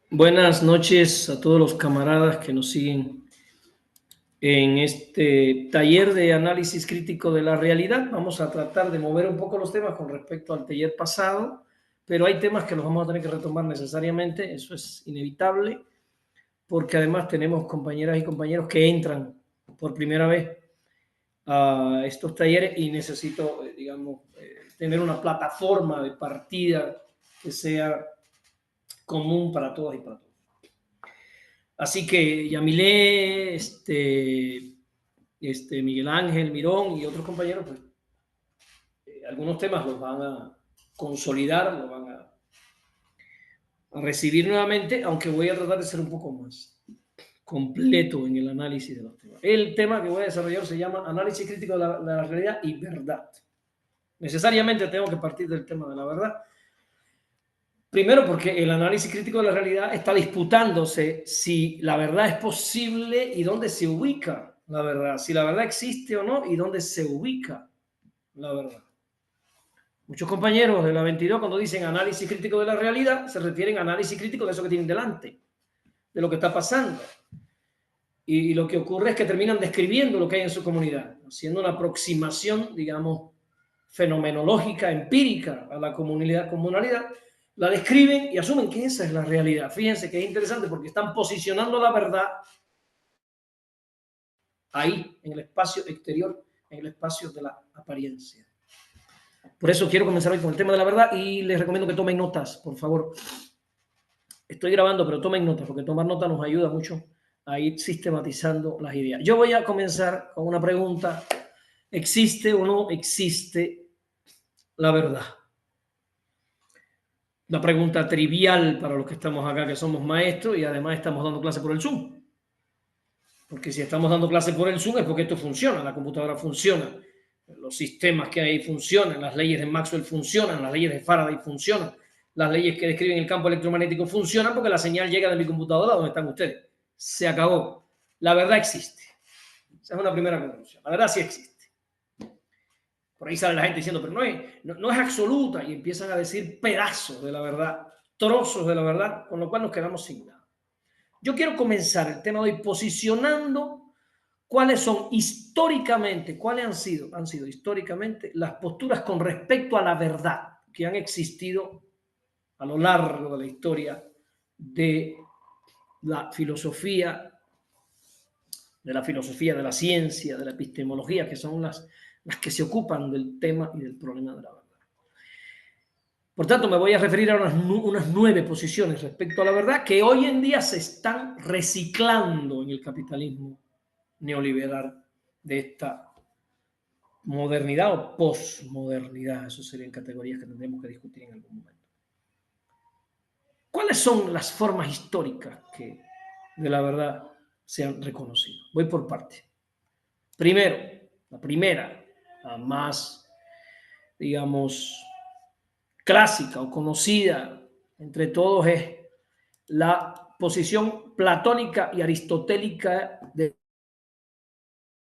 Buenas noches a todos los camaradas que nos siguen en este taller de análisis crítico de la realidad. Vamos a tratar de mover un poco los temas con respecto al taller pasado, pero hay temas que los vamos a tener que retomar necesariamente, eso es inevitable, porque además tenemos compañeras y compañeros que entran por primera vez a estos talleres y necesito, tener una plataforma de partida que sea común para todas y para todos. Así que Yamilé, Miguel Ángel, Mirón y otros compañeros, pues, algunos temas los van a consolidar, los van a recibir nuevamente, aunque voy a tratar de ser un poco más completo en el análisis de los temas. El tema que voy a desarrollar se llama análisis crítico de la realidad y verdad. Necesariamente tengo que partir del tema de la verdad. Primero, porque el análisis crítico de la realidad está disputándose si la verdad es posible y dónde se ubica la verdad, si la verdad existe o no y dónde se ubica la verdad. Muchos compañeros de la 22, cuando dicen análisis crítico de la realidad, se refieren a análisis crítico de eso que tienen delante, de lo que está pasando. Y lo que ocurre es que terminan describiendo lo que hay en su comunidad, haciendo una aproximación, digamos, fenomenológica, empírica a la comunalidad, la describen y asumen que esa es la realidad. Fíjense que es interesante porque están posicionando la verdad ahí, en el espacio exterior, en el espacio de la apariencia. Por eso quiero comenzar hoy con el tema de la verdad y les recomiendo que tomen notas, por favor. Estoy grabando, pero tomen notas, porque tomar notas nos ayuda mucho a ir sistematizando las ideas. Yo voy a comenzar con una pregunta. ¿Existe o no existe la verdad? Una pregunta trivial para los que estamos acá, que somos maestros y además estamos dando clase por el Zoom. Porque si estamos dando clase por el Zoom es porque esto funciona, la computadora funciona, los sistemas que hay funcionan, las leyes de Maxwell funcionan, las leyes de Faraday funcionan, las leyes que describen el campo electromagnético funcionan porque la señal llega de mi computadora donde están ustedes. Se acabó. La verdad existe. Esa es una primera conclusión. La verdad sí existe. Por ahí sale la gente diciendo, pero no es absoluta, y empiezan a decir pedazos de la verdad, trozos de la verdad, con lo cual nos quedamos sin nada. Yo quiero comenzar el tema de hoy posicionando cuáles son históricamente, cuáles han sido históricamente las posturas con respecto a la verdad que han existido a lo largo de la historia de la filosofía, de la ciencia, de la epistemología, que son las que se ocupan del tema y del problema de la verdad. Por tanto, me voy a referir a unas 9 posiciones respecto a la verdad que hoy en día se están reciclando en el capitalismo neoliberal de esta modernidad o posmodernidad. Eso serían categorías que tendremos que discutir en algún momento. ¿Cuáles son las formas históricas que de la verdad se han reconocido? Voy por parte. Primero, la primera, la más, digamos, clásica o conocida entre todos es la posición platónica y aristotélica de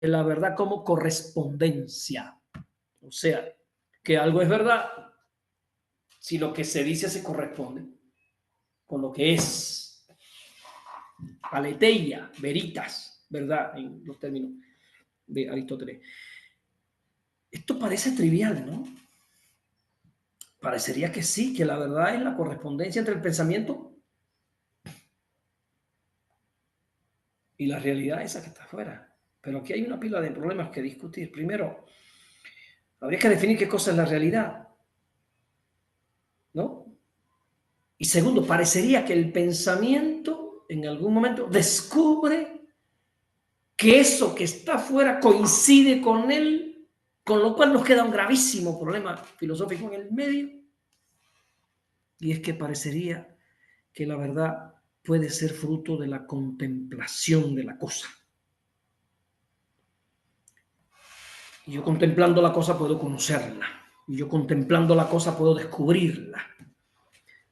la verdad como correspondencia. O sea, que algo es verdad si lo que se dice se corresponde con lo que es. Aletheia, veritas, verdad, en los términos de Aristóteles. Esto parece trivial, ¿no? Parecería que sí, que la verdad es la correspondencia entre el pensamiento y la realidad esa que está afuera. Pero aquí hay una pila de problemas que discutir. Primero, habría que definir qué cosa es la realidad, ¿no? Y segundo, parecería que el pensamiento en algún momento descubre que eso que está afuera coincide con él, con lo cual nos queda un gravísimo problema filosófico en el medio, y es que parecería que la verdad puede ser fruto de la contemplación de la cosa. Y yo contemplando la cosa puedo conocerla. Y yo contemplando la cosa puedo descubrirla.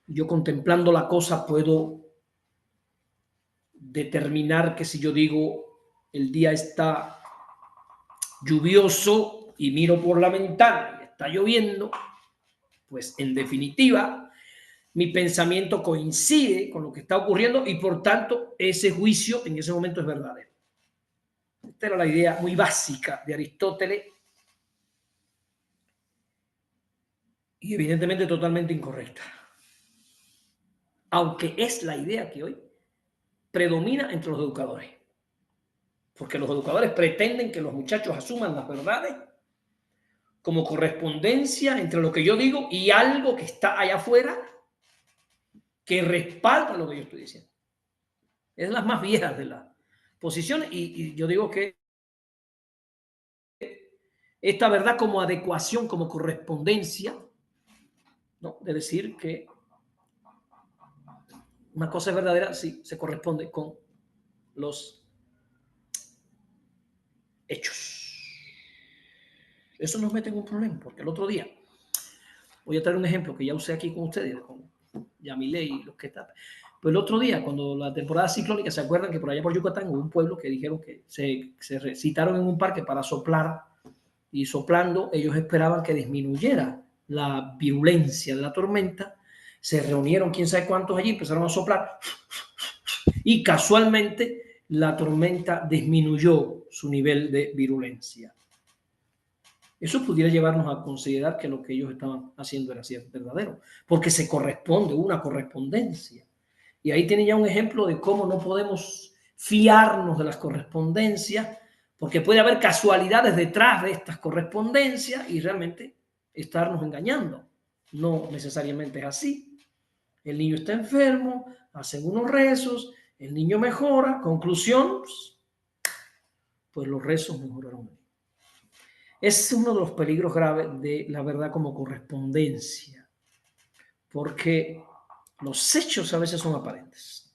Y yo contemplando la cosa puedo determinar que si yo digo el día está lluvioso y miro por la ventana y está lloviendo, pues en definitiva mi pensamiento coincide con lo que está ocurriendo y por tanto ese juicio en ese momento es verdadero. Esta era la idea muy básica de Aristóteles y evidentemente totalmente incorrecta. Aunque es la idea que hoy predomina entre los educadores. Porque los educadores pretenden que los muchachos asuman las verdades como correspondencia entre lo que yo digo y algo que está allá afuera que respalda lo que yo estoy diciendo. Es las más viejas de las posiciones y yo digo que esta verdad como adecuación, como correspondencia, ¿no? De decir que una cosa es verdadera si se corresponde con los hechos. Eso nos mete en un problema, porque el otro día, voy a traer un ejemplo que ya usé aquí con ustedes, con Yamile y los que están. Pues el otro día, cuando la temporada ciclónica, ¿se acuerdan que por allá por Yucatán hubo un pueblo que dijeron que se citaron en un parque para soplar y soplando ellos esperaban que disminuyera la virulencia de la tormenta? Se reunieron quién sabe cuántos allí, empezaron a soplar y casualmente la tormenta disminuyó su nivel de virulencia. Eso pudiera llevarnos a considerar que lo que ellos estaban haciendo era cierto, verdadero, porque se corresponde, una correspondencia. Y ahí tienen ya un ejemplo de cómo no podemos fiarnos de las correspondencias, porque puede haber casualidades detrás de estas correspondencias y realmente estarnos engañando. No necesariamente es así. El niño está enfermo, hacen unos rezos, el niño mejora, conclusión, pues los rezos mejoraron. Es uno de los peligros graves de la verdad como correspondencia, porque los hechos a veces son aparentes.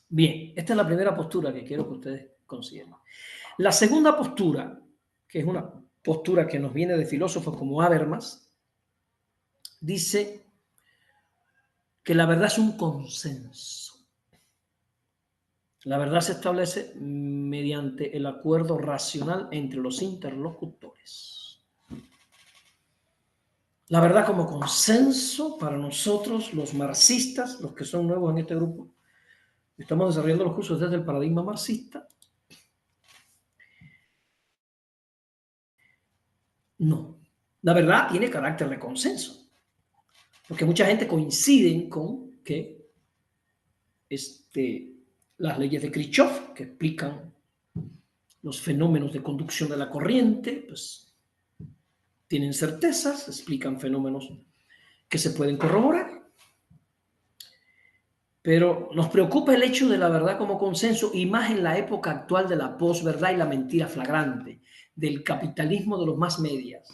Bien, esta es la primera postura que quiero que ustedes consideren. La segunda postura, que es una postura que nos viene de filósofos como Habermas, dice que la verdad es un consenso. La verdad se establece mediante el acuerdo racional entre los interlocutores. La verdad como consenso para nosotros, los marxistas, los que son nuevos en este grupo, estamos desarrollando los cursos desde el paradigma marxista. No, la verdad tiene carácter de consenso, porque mucha gente coincide con que las leyes de Kirchhoff, que explican los fenómenos de conducción de la corriente, pues tienen certezas, explican fenómenos que se pueden corroborar. Pero nos preocupa el hecho de la verdad como consenso y más en la época actual de la posverdad y la mentira flagrante, del capitalismo de los más medias.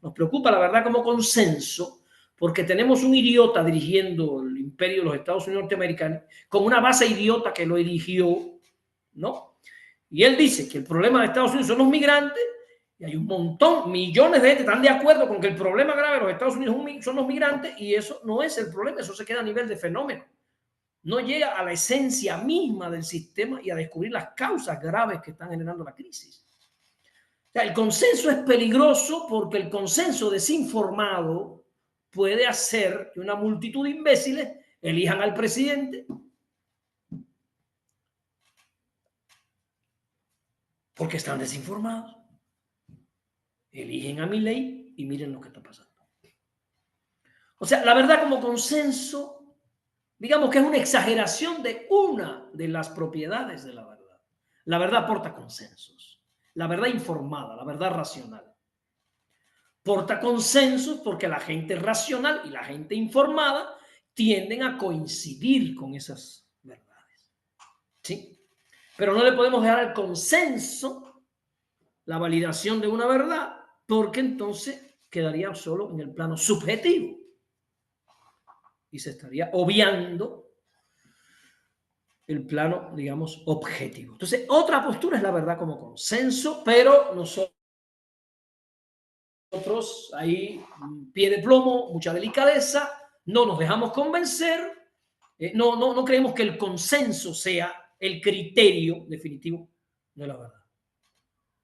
Nos preocupa la verdad como consenso porque tenemos un idiota dirigiendo el imperio de los Estados Unidos norteamericanos con una base idiota que lo erigió, ¿no? Y él dice que el problema de Estados Unidos son los migrantes y hay un montón, millones de gente están de acuerdo con que el problema grave de los Estados Unidos son los migrantes y eso no es el problema, eso se queda a nivel de fenómeno. No llega a la esencia misma del sistema y a descubrir las causas graves que están generando la crisis. O sea, el consenso es peligroso porque el consenso desinformado puede hacer que una multitud de imbéciles elijan al presidente porque están desinformados. Eligen a Milei y miren lo que está pasando. O sea, la verdad como consenso, digamos que es una exageración de una de las propiedades de la verdad. La verdad aporta consensos. La verdad informada, la verdad racional. Porta consensos porque la gente racional y la gente informada tienden a coincidir con esas verdades. ¿Sí? Pero no le podemos dejar al consenso la validación de una verdad porque entonces quedaría solo en el plano subjetivo y se estaría obviando el plano, digamos, objetivo. Entonces, otra postura es la verdad como consenso, pero nosotros ahí, pie de plomo, mucha delicadeza, no nos dejamos convencer, no creemos que el consenso sea el criterio definitivo de la verdad.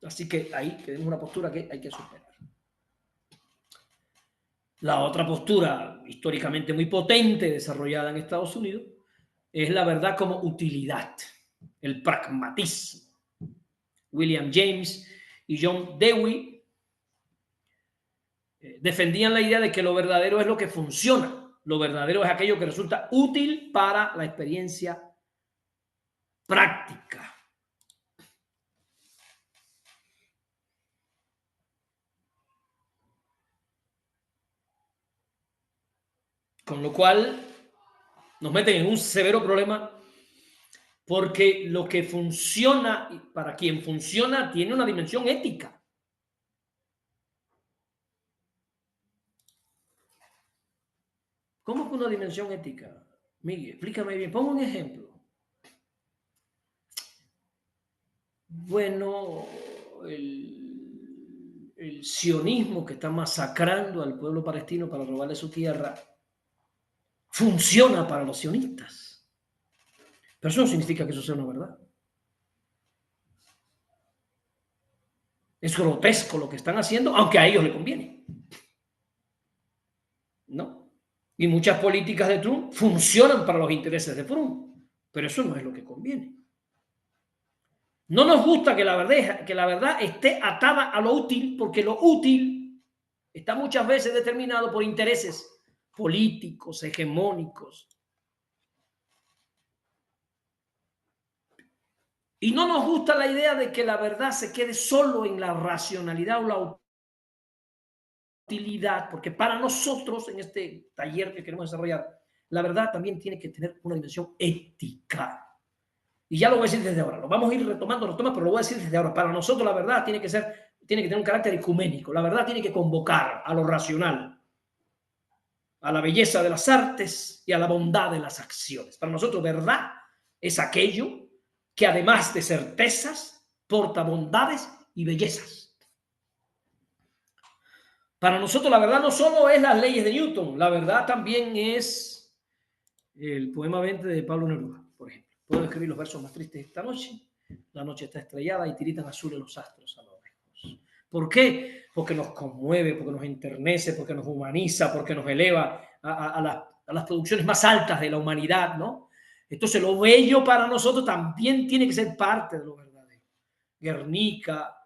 Así que ahí tenemos una postura que hay que superar. La otra postura históricamente muy potente desarrollada en Estados Unidos es la verdad como utilidad, el pragmatismo. William James y John Dewey defendían la idea de que lo verdadero es lo que funciona. Lo verdadero es aquello que resulta útil para la experiencia práctica. Con lo cual nos meten en un severo problema porque lo que funciona, para quien funciona, tiene una dimensión ética. ¿Cómo que una dimensión ética? Miguel, explícame bien, pongo un ejemplo. Bueno, el sionismo que está masacrando al pueblo palestino para robarle su tierra funciona para los sionistas. Pero eso no significa que eso sea una verdad. Es grotesco lo que están haciendo, aunque a ellos les conviene. ¿No? Y muchas políticas de Trump funcionan para los intereses de Trump, pero eso no es lo que conviene. No nos gusta que la verdad esté atada a lo útil, porque lo útil está muchas veces determinado por intereses políticos, hegemónicos. Y no nos gusta la idea de que la verdad se quede solo en la racionalidad o la utilidad, porque para nosotros en este taller que queremos desarrollar, la verdad también tiene que tener una dimensión ética. Y ya lo voy a decir desde ahora, lo vamos a ir retomando, pero lo voy a decir desde ahora. Para nosotros la verdad tiene que tener un carácter ecuménico. La verdad tiene que convocar a lo racional, a la belleza de las artes y a la bondad de las acciones. Para nosotros verdad es aquello que además de certezas porta bondades y bellezas. Para nosotros la verdad no solo es las leyes de Newton, la verdad también es el poema 20 de Pablo Neruda, por ejemplo. Puedo escribir los versos más tristes esta noche. La noche está estrellada y tiritan azules los astros a lo lejos. ¿Por qué? Porque nos conmueve, porque nos enternece, porque nos humaniza, porque nos eleva a las producciones más altas de la humanidad, ¿no? Entonces lo bello para nosotros también tiene que ser parte de lo verdadero. Guernica,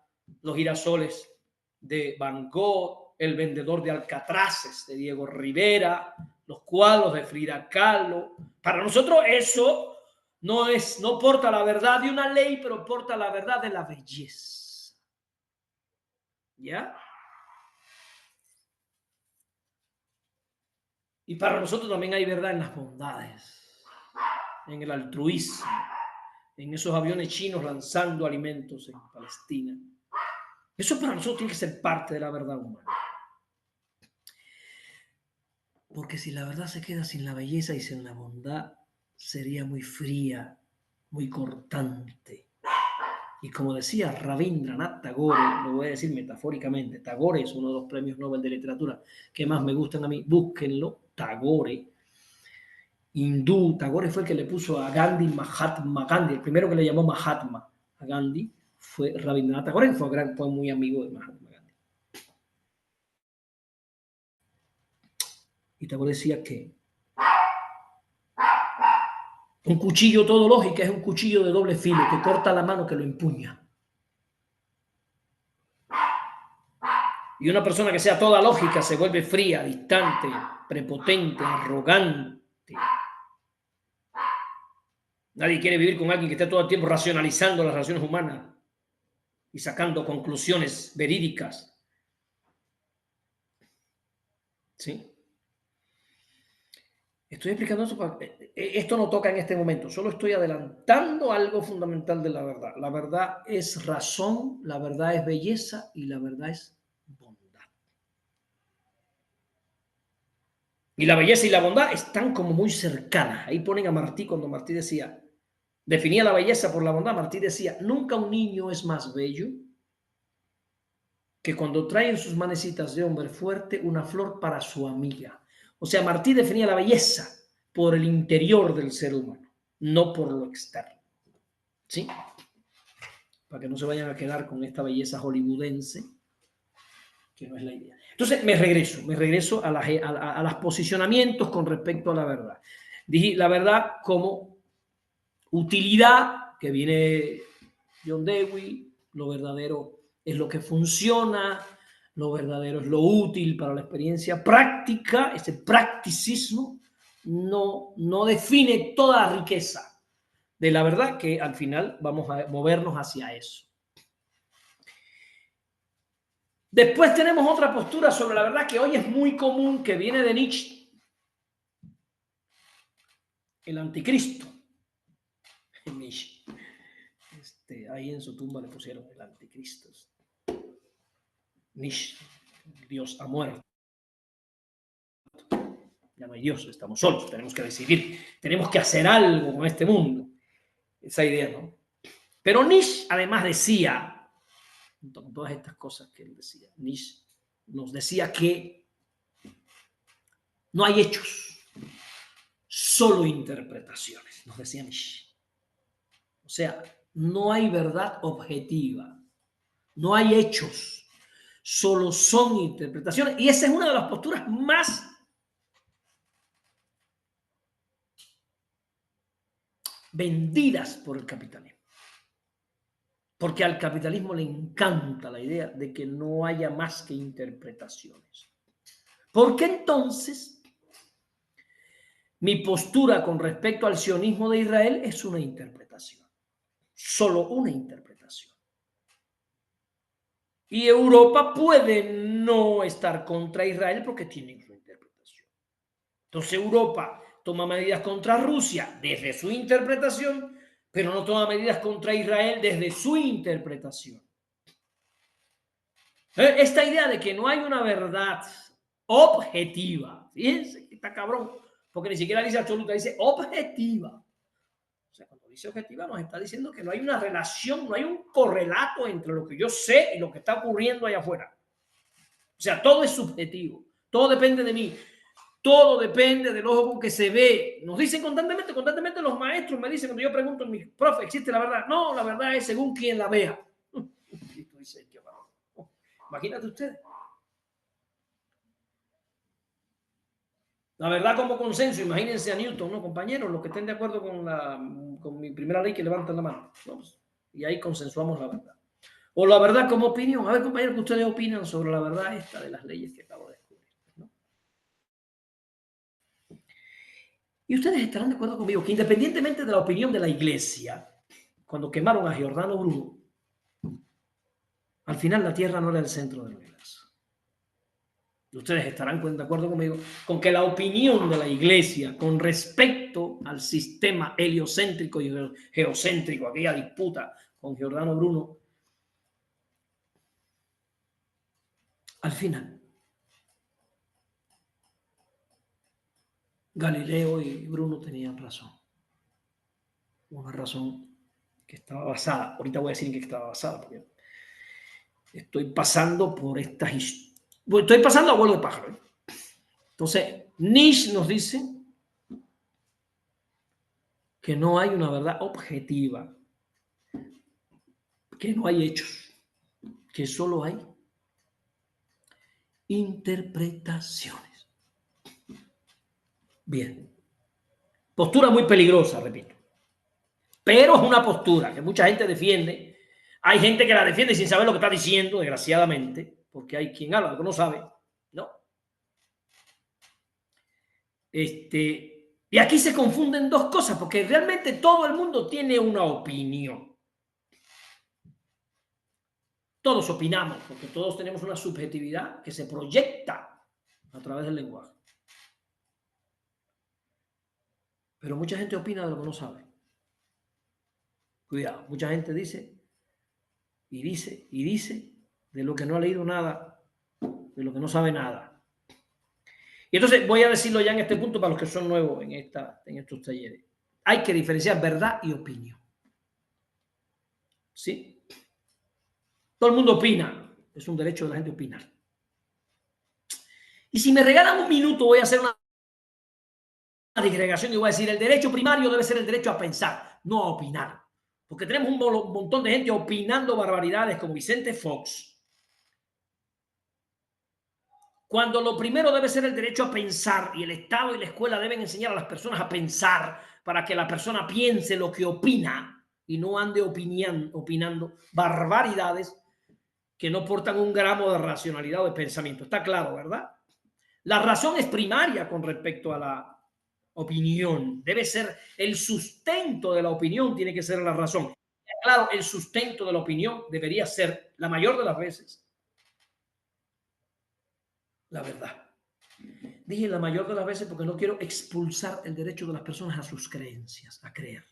los girasoles de Van Gogh, El vendedor de alcatraces de Diego Rivera, los cuadros de Frida Kahlo. Para nosotros eso no porta la verdad de una ley, pero porta la verdad de la belleza. ¿Ya? Y para nosotros también hay verdad en las bondades, en el altruismo, en esos aviones chinos lanzando alimentos en Palestina. Eso para nosotros tiene que ser parte de la verdad humana. Porque si la verdad se queda sin la belleza y sin la bondad, sería muy fría, muy cortante. Y como decía Rabindranath Tagore, lo voy a decir metafóricamente, Tagore es uno de los premios Nobel de literatura que más me gustan a mí, búsquenlo, Tagore, hindú. Tagore fue el que le puso a Gandhi Mahatma Gandhi, el primero que le llamó Mahatma a Gandhi fue Rabindranath Tagore, fue muy amigo de Mahatma Gandhi. Y Tagore decía que un cuchillo todo lógica es un cuchillo de doble filo que corta la mano que lo empuña. Y una persona que sea toda lógica se vuelve fría, distante, prepotente, arrogante. Nadie quiere vivir con alguien que esté todo el tiempo racionalizando las relaciones humanas y sacando conclusiones verídicas. ¿Sí? Estoy explicando eso. Esto no toca en este momento. Solo estoy adelantando algo fundamental de la verdad. La verdad es razón, la verdad es belleza y la verdad es bondad. Y la belleza y la bondad están como muy cercanas. Ahí ponen a Martí cuando Martí definía la belleza por la bondad. Martí decía, nunca un niño es más bello que cuando trae en sus manecitas de hombre fuerte una flor para su amiga. O sea, Martí definía la belleza por el interior del ser humano, no por lo externo. ¿Sí? Para que no se vayan a quedar con esta belleza hollywoodense. que no es la idea. Entonces me regreso a los posicionamientos con respecto a la verdad. Dije la verdad como utilidad, que viene John Dewey, lo verdadero es lo que funciona, lo verdadero es lo útil para la experiencia práctica, ese practicismo no define toda la riqueza de la verdad, que al final vamos a movernos hacia eso. Después tenemos otra postura sobre la verdad que hoy es muy común, que viene de Nietzsche, el anticristo. Nietzsche. Ahí en su tumba le pusieron el anticristo. Nietzsche, Dios ha muerto. Ya no hay Dios, estamos solos, tenemos que decidir, tenemos que hacer algo con este mundo. Esa idea, ¿no? Pero Nietzsche además decía, con todas estas cosas que él decía, Nietzsche nos decía que no hay hechos, solo interpretaciones, nos decía Nietzsche. O sea, no hay verdad objetiva, no hay hechos, solo son interpretaciones. Y esa es una de las posturas más vendidas por el capitalismo. Porque al capitalismo le encanta la idea de que no haya más que interpretaciones. Porque entonces mi postura con respecto al sionismo de Israel es una interpretación. Solo una interpretación. Y Europa puede no estar contra Israel porque tiene su interpretación. Entonces Europa toma medidas contra Rusia desde su interpretación, pero no toma medidas contra Israel desde su interpretación. Esta idea de que no hay una verdad objetiva, fíjense que está cabrón, porque ni siquiera dice absoluta, dice objetiva. O sea, cuando dice objetiva nos está diciendo que no hay una relación, no hay un correlato entre lo que yo sé y lo que está ocurriendo allá afuera. O sea, todo es subjetivo, todo depende de mí. Todo depende del ojo con que se ve. Nos dicen constantemente los maestros me dicen, cuando yo pregunto a mi profe, ¿existe la verdad? No, la verdad es según quien la vea. Imagínate ustedes. La verdad como consenso, imagínense a Newton, ¿no? Compañeros, los que estén de acuerdo con mi primera ley, que levanten la mano. ¿No? Y ahí consensuamos la verdad. O la verdad como opinión. A ver, compañeros, ¿qué ustedes opinan sobre la verdad esta de las leyes que acabo de descubrir? ¿No? Y ustedes estarán de acuerdo conmigo que independientemente de la opinión de la iglesia, cuando quemaron a Giordano Bruno, al final la Tierra no era el centro del universo. Y ustedes estarán de acuerdo conmigo con que la opinión de la iglesia con respecto al sistema heliocéntrico y geocéntrico, aquella disputa con Giordano Bruno, al final Galileo y Bruno tenían razón. Una razón que estaba basada, ahorita voy a decir en qué estaba basada, porque estoy pasando por estas historias. Estoy pasando a vuelo de pájaro. Entonces, Nietzsche nos dice que no hay una verdad objetiva, que no hay hechos, que solo hay interpretaciones. Bien. Postura muy peligrosa, repito. Pero es una postura que mucha gente defiende. Hay gente que la defiende sin saber lo que está diciendo, desgraciadamente, porque hay quien habla, algo no sabe, ¿no? Y aquí se confunden dos cosas, porque realmente todo el mundo tiene una opinión. Todos opinamos, porque todos tenemos una subjetividad que se proyecta a través del lenguaje. Pero mucha gente opina de lo que no sabe. Cuidado, mucha gente dice de lo que no ha leído nada, de lo que no sabe nada. Y entonces voy a decirlo ya en este punto para los que son nuevos en estos talleres. Hay que diferenciar verdad y opinión. ¿Sí? Todo el mundo opina. Es un derecho de la gente opinar. Y si me regalan un minuto, voy a hacer una disgregación y voy a decir, el derecho primario debe ser el derecho a pensar, no a opinar. Porque tenemos un montón de gente opinando barbaridades como Vicente Fox, Cuando lo primero debe ser el derecho a pensar, y el Estado y la escuela deben enseñar a las personas a pensar para que la persona piense lo que opina y no ande opinando barbaridades que no portan un gramo de racionalidad o de pensamiento. Está claro, ¿verdad? La razón es primaria con respecto a la opinión. Debe ser el sustento de la opinión, tiene que ser la razón. Claro, el sustento de la opinión debería ser, la mayor de las veces, la verdad. Dije la mayor de las veces porque no quiero expulsar el derecho de las personas a sus creencias, a creer,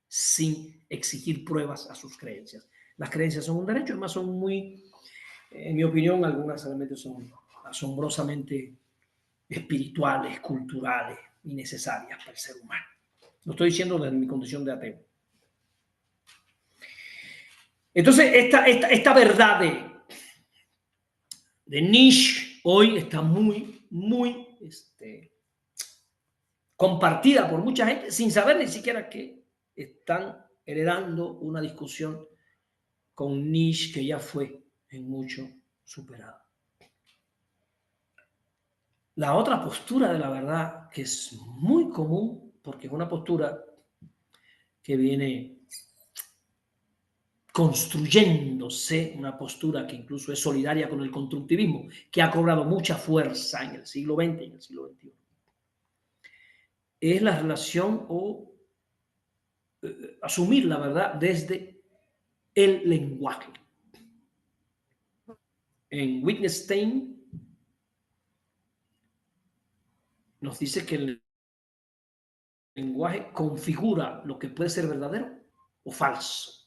sin exigir pruebas a sus creencias. Las creencias son un derecho, además son muy, en mi opinión, algunas realmente son asombrosamente espirituales, culturales y necesarias para el ser humano. Lo estoy diciendo desde mi condición de ateo. Entonces, esta verdad de Nietzsche hoy está muy compartida por mucha gente sin saber ni siquiera que están heredando una discusión con Nietzsche que ya fue en mucho superada. La otra postura de la verdad, que es muy común, porque es una postura que viene construyéndose, una postura que incluso es solidaria con el constructivismo, que ha cobrado mucha fuerza en el siglo XX y en el siglo XXI, es la relación o asumir la verdad desde el lenguaje. En Wittgenstein nos dice que el lenguaje configura lo que puede ser verdadero o falso.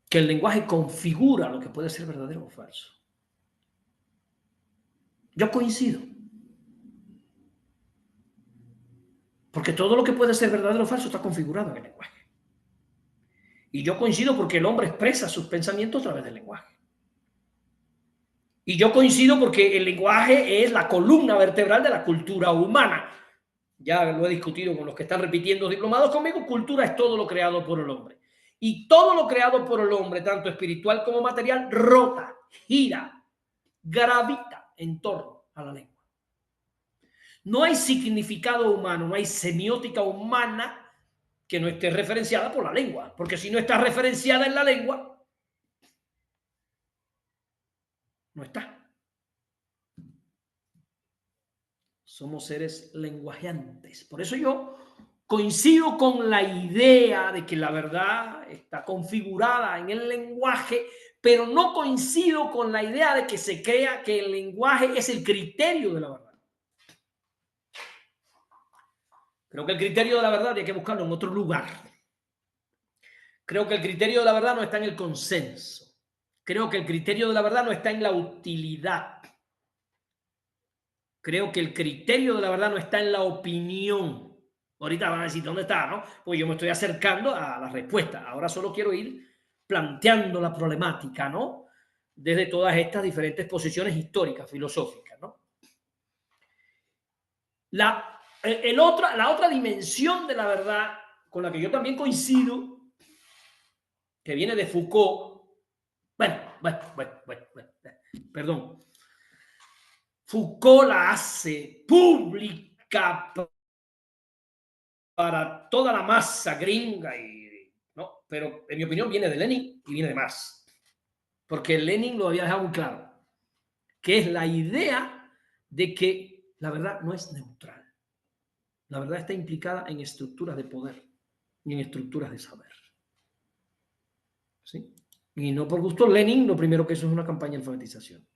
Que el lenguaje configura lo que puede ser verdadero o falso. Yo coincido. Porque todo lo que puede ser verdadero o falso está configurado en el lenguaje. Y yo coincido porque el hombre expresa sus pensamientos a través del lenguaje. Y yo coincido porque el lenguaje es la columna vertebral de la cultura humana. Ya lo he discutido con los que están repitiendo diplomados conmigo. Cultura es todo lo creado por el hombre. Y todo lo creado por el hombre, tanto espiritual como material, rota, gira, gravita en torno a la lengua. No hay significado humano, no hay semiótica humana que no esté referenciada por la lengua. Porque si no está referenciada en la lengua, no está. Somos seres lenguajeantes. Por eso yo coincido con la idea de que la verdad está configurada en el lenguaje, pero no coincido con la idea de que se crea que el lenguaje es el criterio de la verdad. Creo que el criterio de la verdad hay que buscarlo en otro lugar. Creo que el criterio de la verdad no está en el consenso. Creo que el criterio de la verdad no está en la utilidad. Creo que el criterio de la verdad no está en la opinión. Ahorita van a decir, ¿dónde está? ¿No? Pues yo me estoy acercando a la respuesta. Ahora solo quiero ir planteando la problemática, ¿no? Desde todas estas diferentes posiciones históricas, filosóficas, ¿no? La otra dimensión de la verdad con la que yo también coincido, que viene de Foucault, perdón. Foucault la hace pública para toda la masa gringa, ¿no? Pero en mi opinión viene de Lenin y viene de Marx. Porque Lenin lo había dejado muy claro, que es la idea de que la verdad no es neutral. La verdad está implicada en estructuras de poder y en estructuras de saber. ¿Sí? Y no por gusto Lenin, lo primero que hizo es una campaña de alfabetización.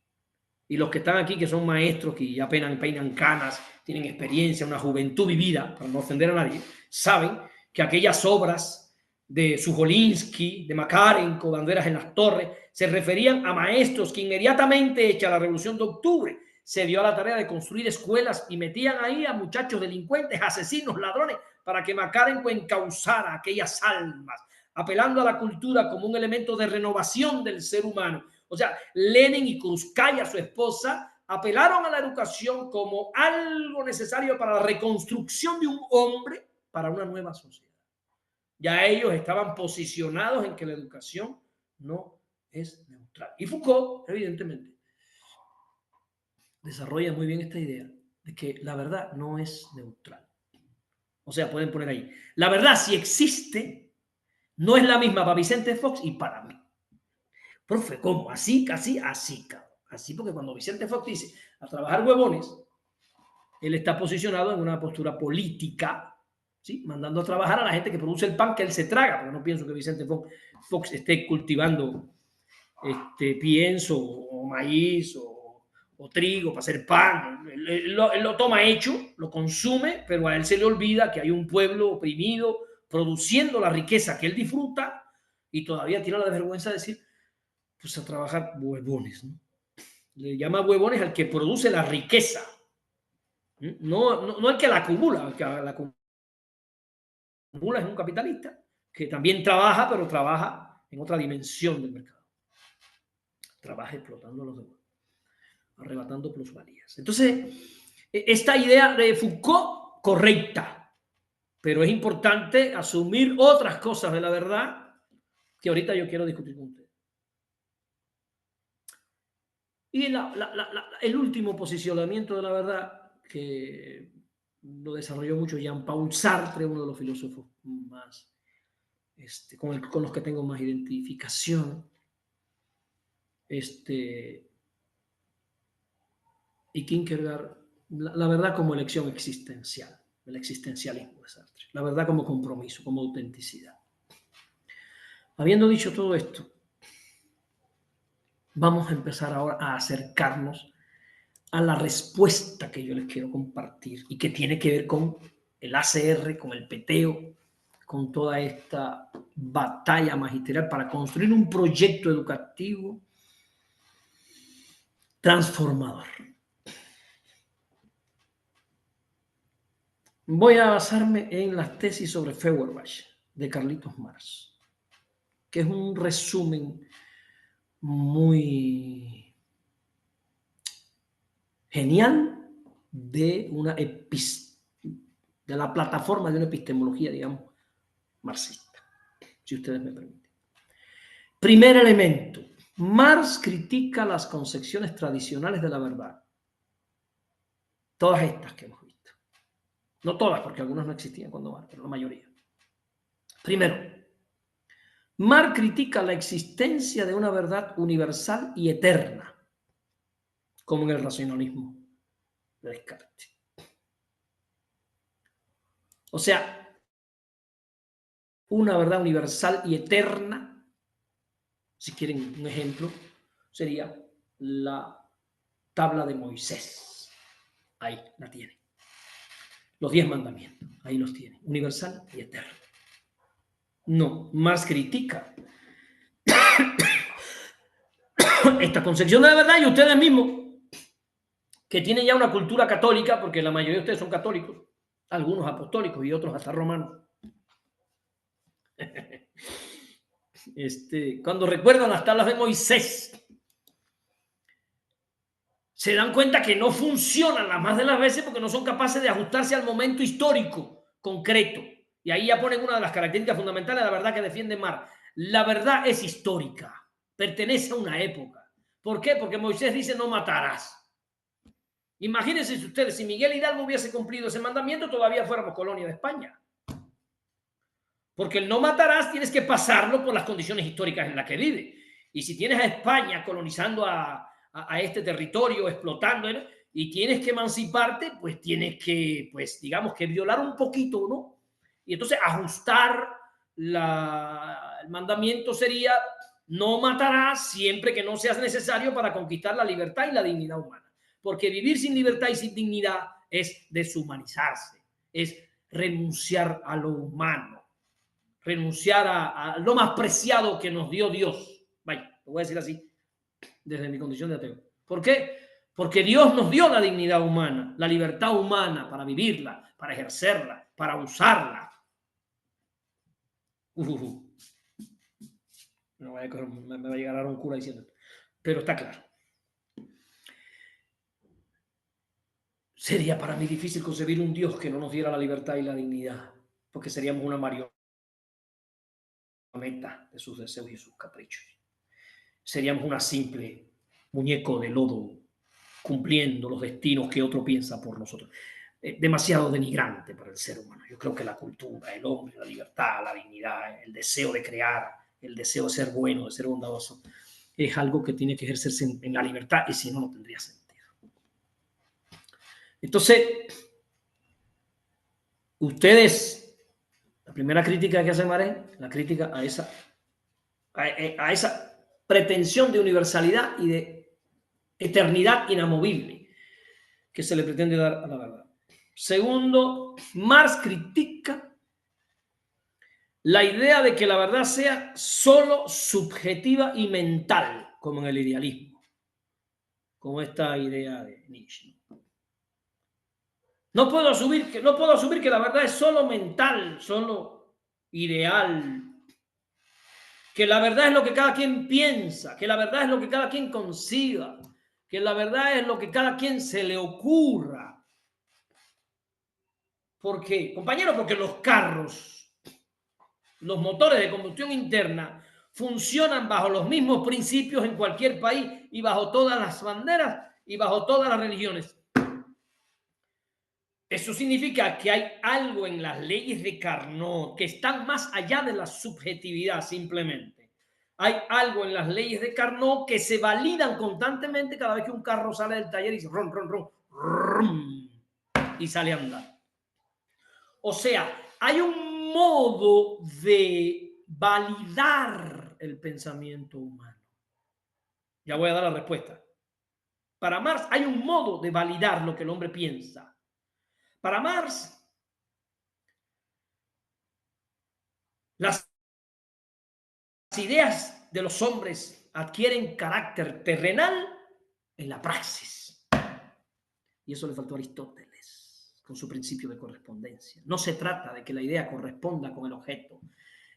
Y los que están aquí, que son maestros, que ya peinan canas, tienen experiencia, una juventud vivida, para no ofender a nadie, saben que aquellas obras de Sujolinsky, de Makarenko, Banderas en las Torres, se referían a maestros que inmediatamente hecha la Revolución de Octubre se dio a la tarea de construir escuelas y metían ahí a muchachos delincuentes, asesinos, ladrones, para que Makarenko encauzara aquellas almas, apelando a la cultura como un elemento de renovación del ser humano. O sea, Lenin y Krúpskaya, su esposa, apelaron a la educación como algo necesario para la reconstrucción de un hombre para una nueva sociedad. Ya ellos estaban posicionados en que la educación no es neutral. Y Foucault, evidentemente, desarrolla muy bien esta idea de que la verdad no es neutral. O sea, pueden poner ahí, la verdad si existe, no es la misma para Vicente Fox y para mí. Profe, ¿cómo? Así, casi, así, cabrón. Así, porque cuando Vicente Fox dice a trabajar huevones, él está posicionado en una postura política, ¿sí? Mandando a trabajar a la gente que produce el pan que él se traga, porque no pienso que Vicente Fox esté cultivando pienso o maíz o trigo para hacer pan. Él lo toma hecho, lo consume, pero a él se le olvida que hay un pueblo oprimido produciendo la riqueza que él disfruta y todavía tiene la vergüenza de decir, pues a trabajar huevones, ¿no? Le llama huevones al que produce la riqueza, no al que la acumula, al que la acumula es un capitalista que también trabaja, pero trabaja en otra dimensión del mercado. Trabaja explotando a los demás, arrebatando plusvalías. Entonces, esta idea de Foucault, correcta, pero es importante asumir otras cosas de la verdad que ahorita yo quiero discutir con ustedes. Y el último posicionamiento de la verdad, que lo desarrolló mucho Jean-Paul Sartre, uno de los filósofos más, con los que tengo más identificación, y Kierkegaard, la verdad como elección existencial, el existencialismo de Sartre, la verdad como compromiso, como autenticidad. Habiendo dicho todo esto, vamos a empezar ahora a acercarnos a la respuesta que yo les quiero compartir y que tiene que ver con el ACR, con el peteo, con toda esta batalla magisterial para construir un proyecto educativo transformador. Voy a basarme en las tesis sobre Feuerbach de Carlitos Marx, que es un resumen muy genial de la plataforma de una epistemología, digamos, marxista, si ustedes me permiten. Primer elemento, Marx critica las concepciones tradicionales de la verdad. Todas estas que hemos visto. No todas, porque algunas no existían cuando Marx, pero la mayoría. Primero, Marx critica la existencia de una verdad universal y eterna, como en el racionalismo de Descartes. O sea, una verdad universal y eterna, si quieren un ejemplo, sería la tabla de Moisés. Ahí la tiene. Los 10 mandamientos, ahí los tiene. Universal y eterno. No, Marx critica esta concepción de la verdad y ustedes mismos, que tienen ya una cultura católica, porque la mayoría de ustedes son católicos, algunos apostólicos y otros hasta romanos. Cuando recuerdan las tablas de Moisés, se dan cuenta que no funcionan las más de las veces porque no son capaces de ajustarse al momento histórico concreto. Y ahí ya ponen una de las características fundamentales de la verdad que defiende Marx. La verdad es histórica, pertenece a una época. ¿Por qué? Porque Moisés dice no matarás. Imagínense ustedes, si Miguel Hidalgo hubiese cumplido ese mandamiento, todavía fuéramos colonia de España. Porque el no matarás tienes que pasarlo por las condiciones históricas en las que vive. Y si tienes a España colonizando a este territorio, explotando, ¿no? Y tienes que emanciparte, pues tienes que, pues digamos que violar un poquito, ¿no? Y entonces ajustar el mandamiento sería no matarás siempre que no sea necesario para conquistar la libertad y la dignidad humana. Porque vivir sin libertad y sin dignidad es deshumanizarse, es renunciar a lo humano, renunciar a lo más preciado que nos dio Dios. Vaya, lo voy a decir así, desde mi condición de ateo. ¿Por qué? Porque Dios nos dio la dignidad humana, la libertad humana para vivirla, para ejercerla, para usarla. Me va a llegar ahora un cura diciendo esto. Pero está claro. Sería para mí difícil concebir un Dios que no nos diera la libertad y la dignidad, porque seríamos una marioneta de sus deseos y sus caprichos. Seríamos una simple muñeco de lodo cumpliendo los destinos que otro piensa por nosotros. Demasiado denigrante para el ser humano. Yo creo que la cultura, el hombre, la libertad, la dignidad, el deseo de crear, el deseo de ser bueno, de ser bondadoso, es algo que tiene que ejercerse en la libertad, y si no, no tendría sentido. Entonces, ustedes, la primera crítica que hace Maré, la crítica a esa pretensión de universalidad y de eternidad inamovible que se le pretende dar a la verdad. Segundo, Marx critica la idea de que la verdad sea solo subjetiva y mental, como en el idealismo, como esta idea de Nietzsche. No puedo asumir que la verdad es solo mental, solo ideal, que la verdad es lo que cada quien piensa, que la verdad es lo que cada quien conciba, que la verdad es lo que cada quien se le ocurra. ¿Por qué? Compañero, porque los carros, los motores de combustión interna, funcionan bajo los mismos principios en cualquier país y bajo todas las banderas y bajo todas las religiones. Eso significa que hay algo en las leyes de Carnot que están más allá de la subjetividad simplemente. Hay algo en las leyes de Carnot que se validan constantemente cada vez que un carro sale del taller y dice ron, ron, ron, ron, y sale a andar. O sea, hay un modo de validar el pensamiento humano. Ya voy a dar la respuesta. Para Marx hay un modo de validar lo que el hombre piensa. Para Marx, las ideas de los hombres adquieren carácter terrenal en la praxis. Y eso le faltó a Aristóteles con su principio de correspondencia. No se trata de que la idea corresponda con el objeto.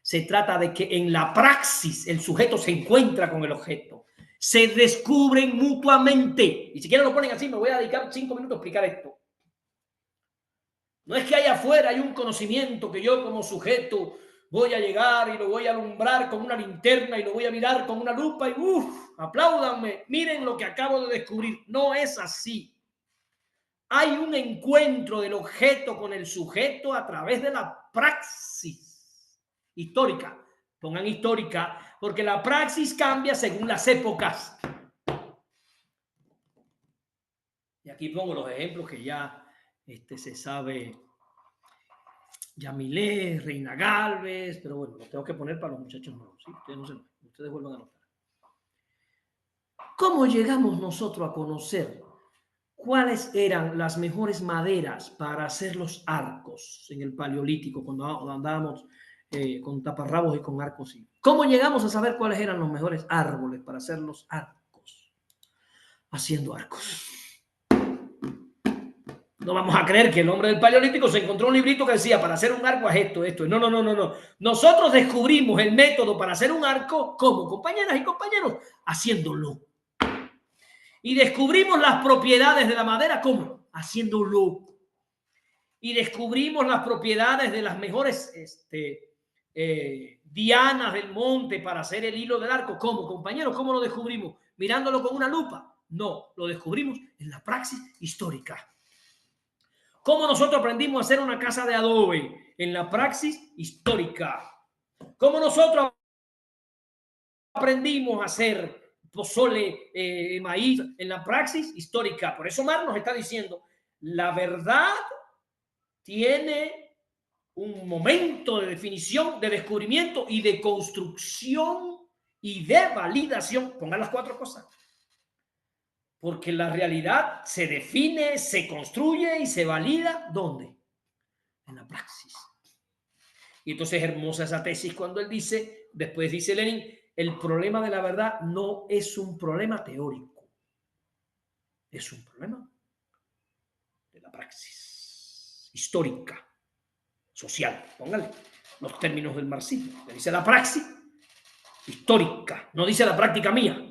Se trata de que en la praxis el sujeto se encuentra con el objeto. Se descubren mutuamente. Y si quieren lo ponen así, me voy a dedicar 5 minutos a explicar esto. No es que allá afuera hay un conocimiento que yo como sujeto voy a llegar y lo voy a alumbrar con una linterna y lo voy a mirar con una lupa y apláudanme, miren lo que acabo de descubrir. No es así. Hay un encuentro del objeto con el sujeto a través de la praxis histórica. Pongan histórica porque la praxis cambia según las épocas. Y aquí pongo los ejemplos que ya se sabe. Yamilé, Reina Galvez, pero bueno, los tengo que poner para los muchachos nuevos, ¿sí? Ustedes no se van, ustedes vuelvan a anotar. ¿Cómo llegamos nosotros a conocer cuáles eran las mejores maderas para hacer los arcos en el Paleolítico, cuando andábamos con taparrabos y con arcos? ¿Cómo llegamos a saber cuáles eran los mejores árboles para hacer los arcos? Haciendo arcos. No vamos a creer que el hombre del Paleolítico se encontró un librito que decía para hacer un arco es esto. No. Nosotros descubrimos el método para hacer un arco, ¿cómo? Compañeras y compañeros, haciéndolo. Y descubrimos las propiedades de la madera, ¿cómo? Haciéndolo. Y descubrimos las propiedades de las mejores dianas del monte para hacer el hilo del arco, ¿cómo? Compañeros, ¿cómo lo descubrimos? ¿Mirándolo con una lupa? No, lo descubrimos en la praxis histórica. ¿Cómo nosotros aprendimos a hacer una casa de adobe? En la praxis histórica. ¿Cómo nosotros aprendimos a hacer pozole, maíz? En la praxis histórica. Por eso Marx nos está diciendo, la verdad tiene un momento de definición, de descubrimiento y de construcción y de validación. Pongan las 4 cosas. Porque la realidad se define, se construye y se valida, ¿dónde? En la praxis. Y entonces es hermosa esa tesis cuando él dice, después dice Lenin, el problema de la verdad no es un problema teórico, es un problema de la praxis histórica, social. Póngale los términos del marxismo. Le dice la praxis histórica, no dice la práctica mía.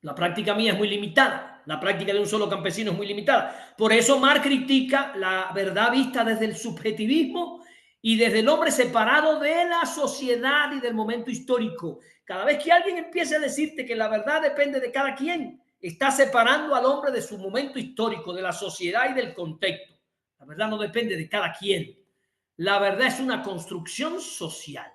La práctica mía es muy limitada. La práctica de un solo campesino es muy limitada. Por eso Marx critica la verdad vista desde el subjetivismo y desde el hombre separado de la sociedad y del momento histórico. Cada vez que alguien empiece a decirte que la verdad depende de cada quien, está separando al hombre de su momento histórico, de la sociedad y del contexto. La verdad no depende de cada quien. La verdad es una construcción social.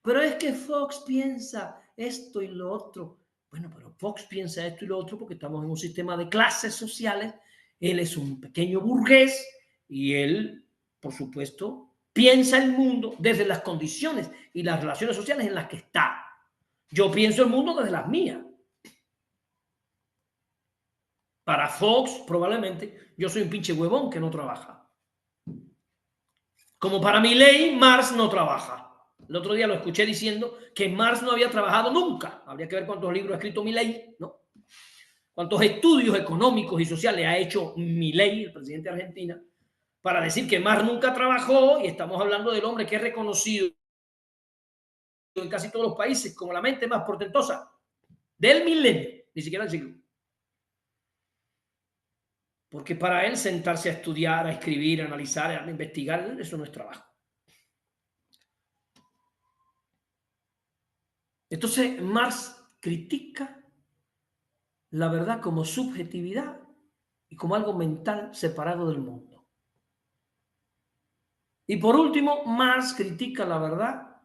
Pero es que Fox piensa esto y lo otro. Bueno, pero Fox piensa esto y lo otro porque estamos en un sistema de clases sociales. Él es un pequeño burgués y él, por supuesto, piensa el mundo desde las condiciones y las relaciones sociales en las que está. Yo pienso el mundo desde las mías. Para Fox, probablemente, yo soy un pinche huevón que no trabaja. Como para Milei, Marx no trabaja. El otro día lo escuché diciendo que Marx no había trabajado nunca. Habría que ver cuántos libros ha escrito Milei, ¿no? Cuántos estudios económicos y sociales ha hecho Milei, el presidente de Argentina, para decir que Marx nunca trabajó, y estamos hablando del hombre que es reconocido en casi todos los países como la mente más portentosa del milenio, ni siquiera del siglo. Porque para él sentarse a estudiar, a escribir, a analizar, a investigar, eso no es trabajo. Entonces, Marx critica la verdad como subjetividad y como algo mental separado del mundo. Y por último, Marx critica la verdad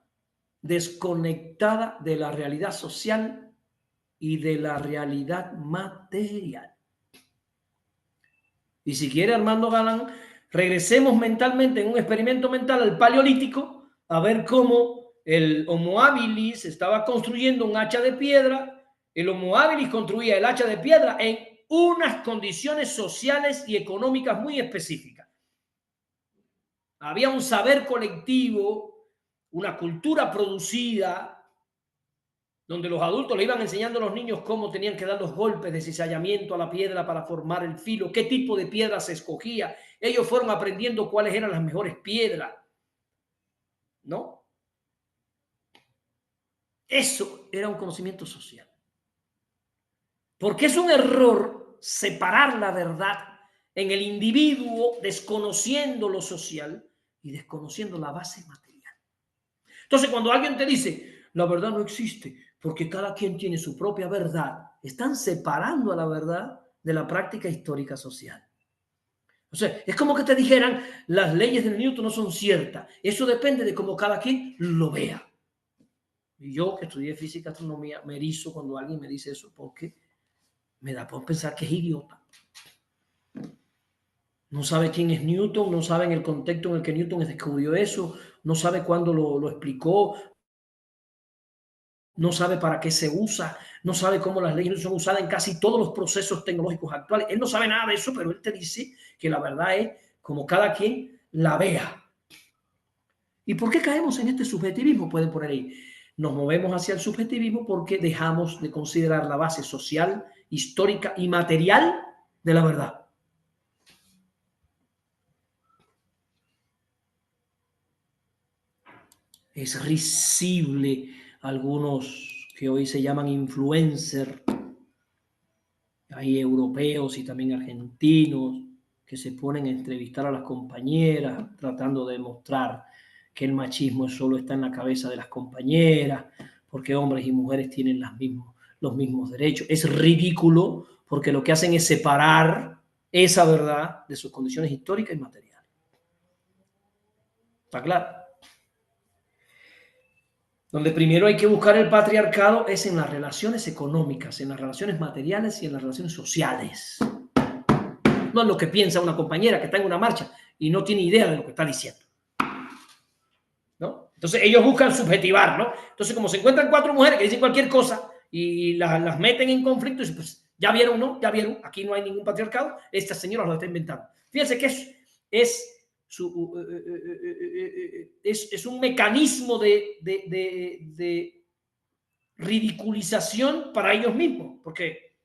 desconectada de la realidad social y de la realidad material. Y si quiere Armando Galán, regresemos mentalmente en un experimento mental al Paleolítico a ver cómo el Homo habilis estaba construyendo un hacha de piedra. El Homo habilis construía el hacha de piedra en unas condiciones sociales y económicas muy específicas. Había un saber colectivo, una cultura producida, donde los adultos le iban enseñando a los niños cómo tenían que dar los golpes de cizallamiento a la piedra para formar el filo, qué tipo de piedra se escogía. Ellos fueron aprendiendo cuáles eran las mejores piedras, ¿no? Eso era un conocimiento social. Porque es un error separar la verdad en el individuo, desconociendo lo social y desconociendo la base material. Entonces, cuando alguien te dice, la verdad no existe, porque cada quien tiene su propia verdad, están separando a la verdad de la práctica histórica social. O sea, es como que te dijeran, las leyes de Newton no son ciertas. Eso depende de cómo cada quien lo vea. Y yo, que estudié física, astronomía, me erizo cuando alguien me dice eso, porque me da por pensar que es idiota. No sabe quién es Newton, no sabe en el contexto en el que Newton descubrió eso, no sabe cuándo lo explicó, no sabe para qué se usa, no sabe cómo las leyes son usadas en casi todos los procesos tecnológicos actuales. Él no sabe nada de eso, pero él te dice que la verdad es como cada quien la vea. ¿Y por qué caemos en este subjetivismo? Pueden poner ahí. Nos movemos hacia el subjetivismo porque dejamos de considerar la base social, histórica y material de la verdad. Es risible algunos que hoy se llaman influencers. Hay europeos y también argentinos que se ponen a entrevistar a las compañeras tratando de demostrar que el machismo solo está en la cabeza de las compañeras, porque hombres y mujeres tienen los mismos derechos. Es ridículo porque lo que hacen es separar esa verdad de sus condiciones históricas y materiales. ¿Está claro? Donde primero hay que buscar el patriarcado es en las relaciones económicas, en las relaciones materiales y en las relaciones sociales. No es lo que piensa una compañera que está en una marcha y no tiene idea de lo que está diciendo, ¿no? Entonces ellos buscan subjetivar, ¿no? Entonces como se encuentran cuatro mujeres que dicen cualquier cosa y las meten en conflicto, y pues ya vieron, ¿no? Ya vieron, aquí no hay ningún patriarcado, esta señora lo está inventando. Fíjense que es un mecanismo de ridiculización para ellos mismos, porque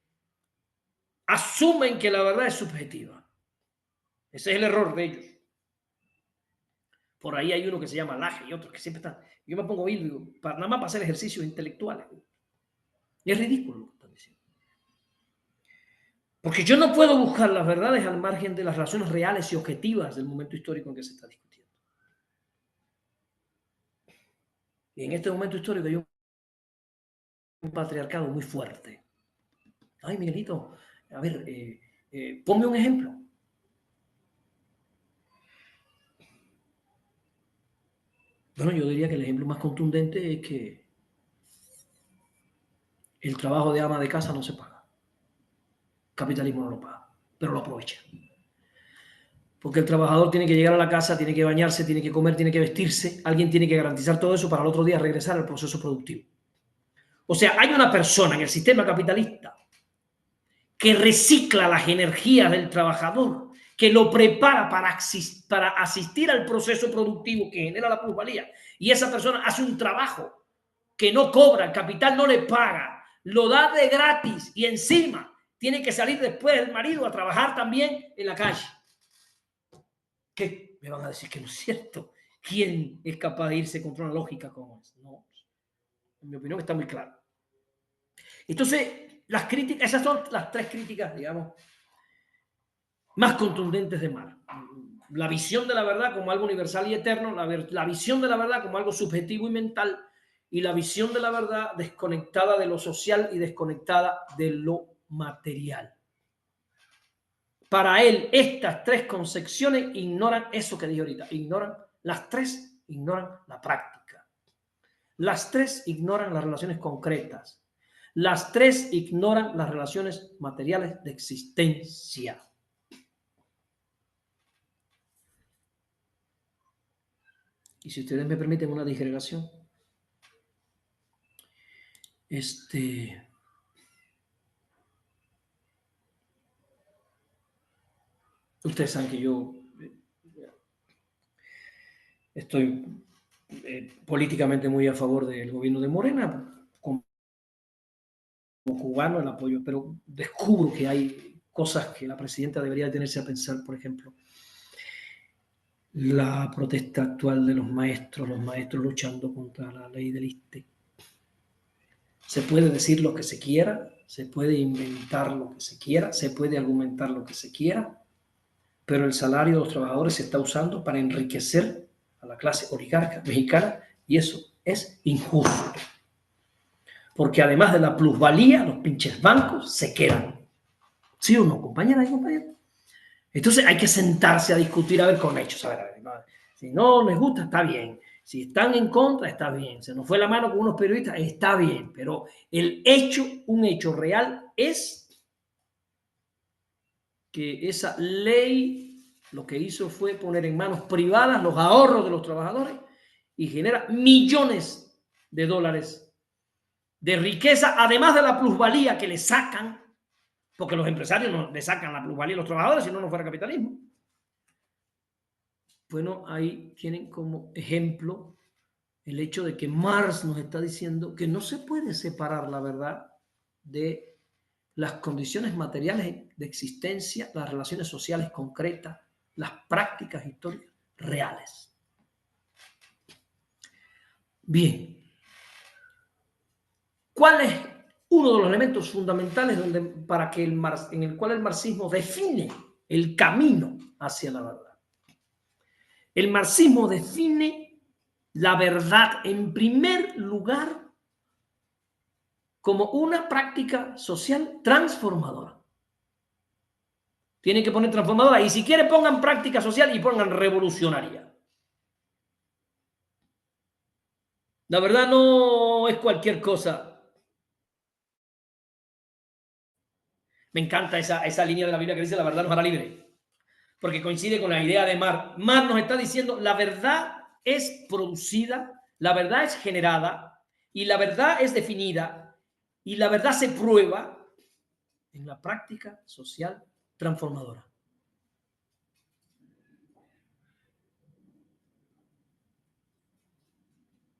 asumen que la verdad es subjetiva. Ese es el error de ellos. Por ahí hay uno que se llama Laje y otros que siempre están. Yo me pongo bíblico para nada más para hacer ejercicios intelectuales. Y es ridículo lo que están diciendo. Porque yo no puedo buscar las verdades al margen de las relaciones reales y objetivas del momento histórico en que se está discutiendo. Y en este momento histórico hay un patriarcado muy fuerte. Ay, Miguelito, a ver, ponme un ejemplo. Bueno, yo diría que el ejemplo más contundente es que el trabajo de ama de casa no se paga. El capitalismo no lo paga, pero lo aprovecha. Porque el trabajador tiene que llegar a la casa, tiene que bañarse, tiene que comer, tiene que vestirse. Alguien tiene que garantizar todo eso para el otro día regresar al proceso productivo. O sea, hay una persona en el sistema capitalista que recicla las energías del trabajador, que lo prepara para asistir al proceso productivo que genera la plusvalía. Y esa persona hace un trabajo que no cobra, el capital no le paga, lo da de gratis y encima tiene que salir después el marido a trabajar también en la calle. ¿Qué me van a decir que no es cierto? ¿Quién es capaz de irse contra una lógica como esa? No, en mi opinión está muy claro. Entonces, las críticas, esas son las tres críticas, digamos, más contundentes de Marx. La visión de la verdad como algo universal y eterno, la visión de la verdad como algo subjetivo y mental, y la visión de la verdad desconectada de lo social y desconectada de lo material. Para él, estas tres concepciones ignoran eso que dije ahorita, las tres ignoran la práctica. Las tres ignoran las relaciones concretas. Las tres ignoran las relaciones materiales de existencia. Y si ustedes me permiten una digregación, ustedes saben que yo estoy políticamente muy a favor del gobierno de Morena, como cubano el apoyo, pero descubro que hay cosas que la presidenta debería detenerse a pensar, por ejemplo, la protesta actual de los maestros luchando contra la ley del ISSSTE. Se puede decir lo que se quiera, se puede inventar lo que se quiera, se puede argumentar lo que se quiera, pero el salario de los trabajadores se está usando para enriquecer a la clase oligarca mexicana y eso es injusto. Porque además de la plusvalía, los pinches bancos se quedan. ¿Sí o no, compañera y compañero? Entonces hay que sentarse a discutir, a ver, con hechos. A ver, si no les gusta, está bien. Si están en contra, está bien. Se nos fue la mano con unos periodistas, está bien. Pero el hecho, un hecho real, es que esa ley lo que hizo fue poner en manos privadas los ahorros de los trabajadores y genera millones de dólares de riqueza, además de la plusvalía que le sacan, porque los empresarios no le sacan la plusvalía a los trabajadores, si no, no fuera capitalismo. Bueno, ahí tienen como ejemplo el hecho de que Marx nos está diciendo que no se puede separar la verdad de las condiciones materiales de existencia, las relaciones sociales concretas, las prácticas históricas reales. Bien, ¿cuál es uno de los elementos fundamentales en el cual el marxismo define el camino hacia la verdad? El marxismo define la verdad en primer lugar como una práctica social transformadora. Tienen que poner transformadora y si quieren pongan práctica social y pongan revolucionaria. La verdad no es cualquier cosa. Me encanta esa línea de la Biblia que dice la verdad nos hará libre, porque coincide con la idea de Marx. Marx nos está diciendo la verdad es producida, la verdad es generada y la verdad es definida y la verdad se prueba en la práctica social transformadora.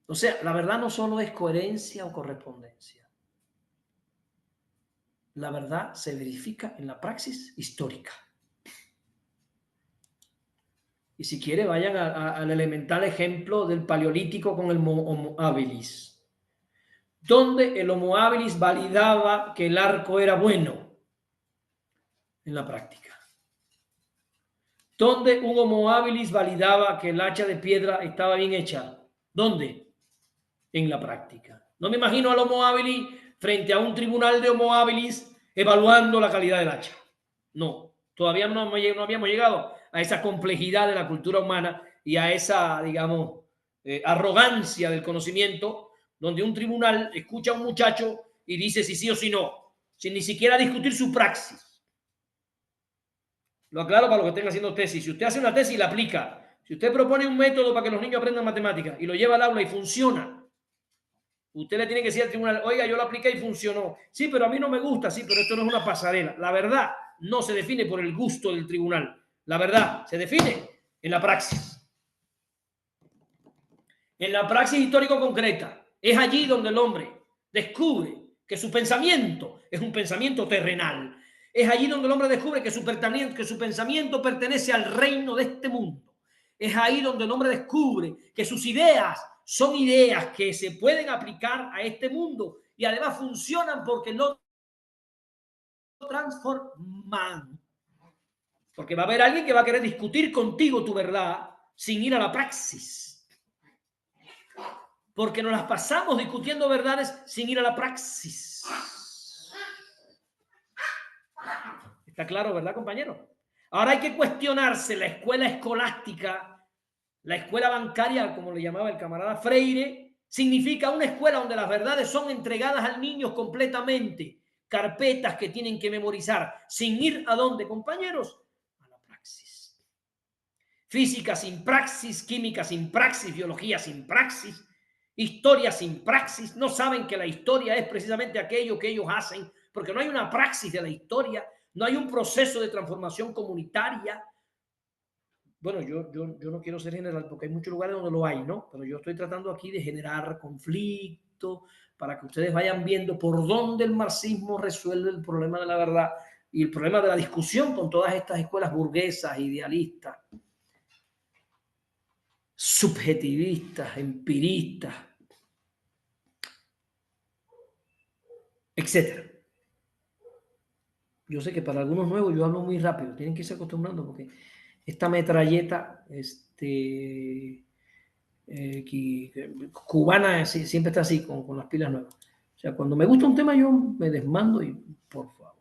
O sea, la verdad no solo es coherencia o correspondencia. La verdad se verifica en la praxis histórica. Y si quiere, vayan al elemental ejemplo del Paleolítico con el Homo habilis, donde el Homo habilis validaba que el arco era bueno en la práctica. Donde un Homo habilis validaba que el hacha de piedra estaba bien hecha. ¿Dónde? En la práctica. No me imagino al Homo habilis frente a un tribunal de Homo habilis evaluando la calidad del hacha. No, todavía no habíamos llegado a esa complejidad de la cultura humana y a esa, digamos, arrogancia del conocimiento, donde un tribunal escucha a un muchacho y dice si sí o si no, sin ni siquiera discutir su praxis. Lo aclaro para los que estén haciendo tesis. Si usted hace una tesis y la aplica, si usted propone un método para que los niños aprendan matemáticas y lo lleva al aula y funciona, usted le tiene que decir al tribunal, oiga, yo lo apliqué y funcionó. Sí, pero a mí no me gusta, sí, pero esto no es una pasarela. La verdad no se define por el gusto del tribunal. La verdad se define en la praxis. En la praxis histórico concreta. Es allí donde el hombre descubre que su pensamiento es un pensamiento terrenal. Es allí donde el hombre descubre que su pensamiento pertenece al reino de este mundo. Es ahí donde el hombre descubre que sus ideas son ideas que se pueden aplicar a este mundo y además funcionan porque lo transforman. Porque va a haber alguien que va a querer discutir contigo tu verdad sin ir a la praxis. Porque nos las pasamos discutiendo verdades sin ir a la praxis. ¿Está claro, verdad, compañero? Ahora hay que cuestionarse la escuela escolástica, la escuela bancaria, como le llamaba el camarada Freire, significa una escuela donde las verdades son entregadas al niño completamente, carpetas que tienen que memorizar, sin ir a dónde, compañeros, a la praxis. Física sin praxis, química sin praxis, biología sin praxis, historia sin praxis. No saben que la historia es precisamente aquello que ellos hacen, porque no hay una praxis de la historia, no hay un proceso de transformación comunitaria. Bueno, yo no quiero ser general porque hay muchos lugares donde lo hay, ¿no? Pero yo estoy tratando aquí de generar conflicto para que ustedes vayan viendo por dónde el marxismo resuelve el problema de la verdad y el problema de la discusión con todas estas escuelas burguesas, idealistas, subjetivistas, empiristas, etcétera. Yo sé que para algunos nuevos yo hablo muy rápido, tienen que irse acostumbrando porque esta metralleta cubana siempre está así, con las pilas nuevas. O sea, cuando me gusta un tema yo me desmando y por favor.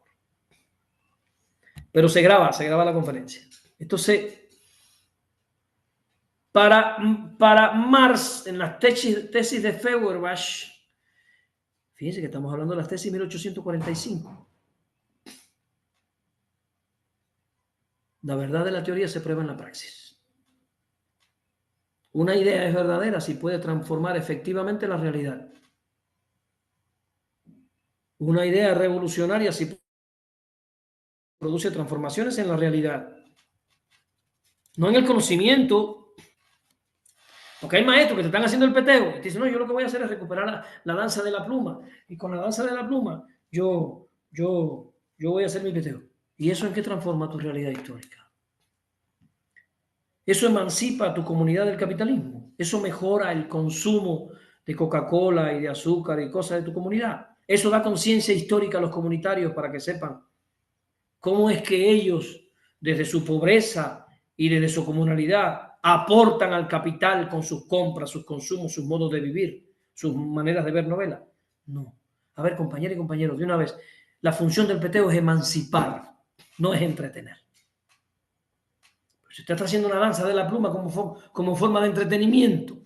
Pero se graba la conferencia. Entonces, para Marx, en las tesis de Feuerbach, fíjense que estamos hablando de las tesis 1845. La verdad de la teoría se prueba en la praxis. Una idea es verdadera si puede transformar efectivamente la realidad. Una idea es revolucionaria si produce transformaciones en la realidad. No en el conocimiento. Porque hay maestros que te están haciendo el peteo y te dicen, no, yo lo que voy a hacer es recuperar la danza de la pluma. Y con la danza de la pluma yo voy a hacer mi peteo. ¿Y eso en qué transforma tu realidad histórica? Eso emancipa a tu comunidad del capitalismo. Eso mejora el consumo de Coca-Cola y de azúcar y cosas de tu comunidad. Eso da conciencia histórica a los comunitarios para que sepan cómo es que ellos, desde su pobreza y desde su comunalidad, aportan al capital con sus compras, sus consumos, sus modos de vivir, sus maneras de ver novelas. No. A ver, compañeros y compañeros, de una vez, la función del peteo es emancipar, no es entretener. Si usted está haciendo una danza de la pluma como forma de entretenimiento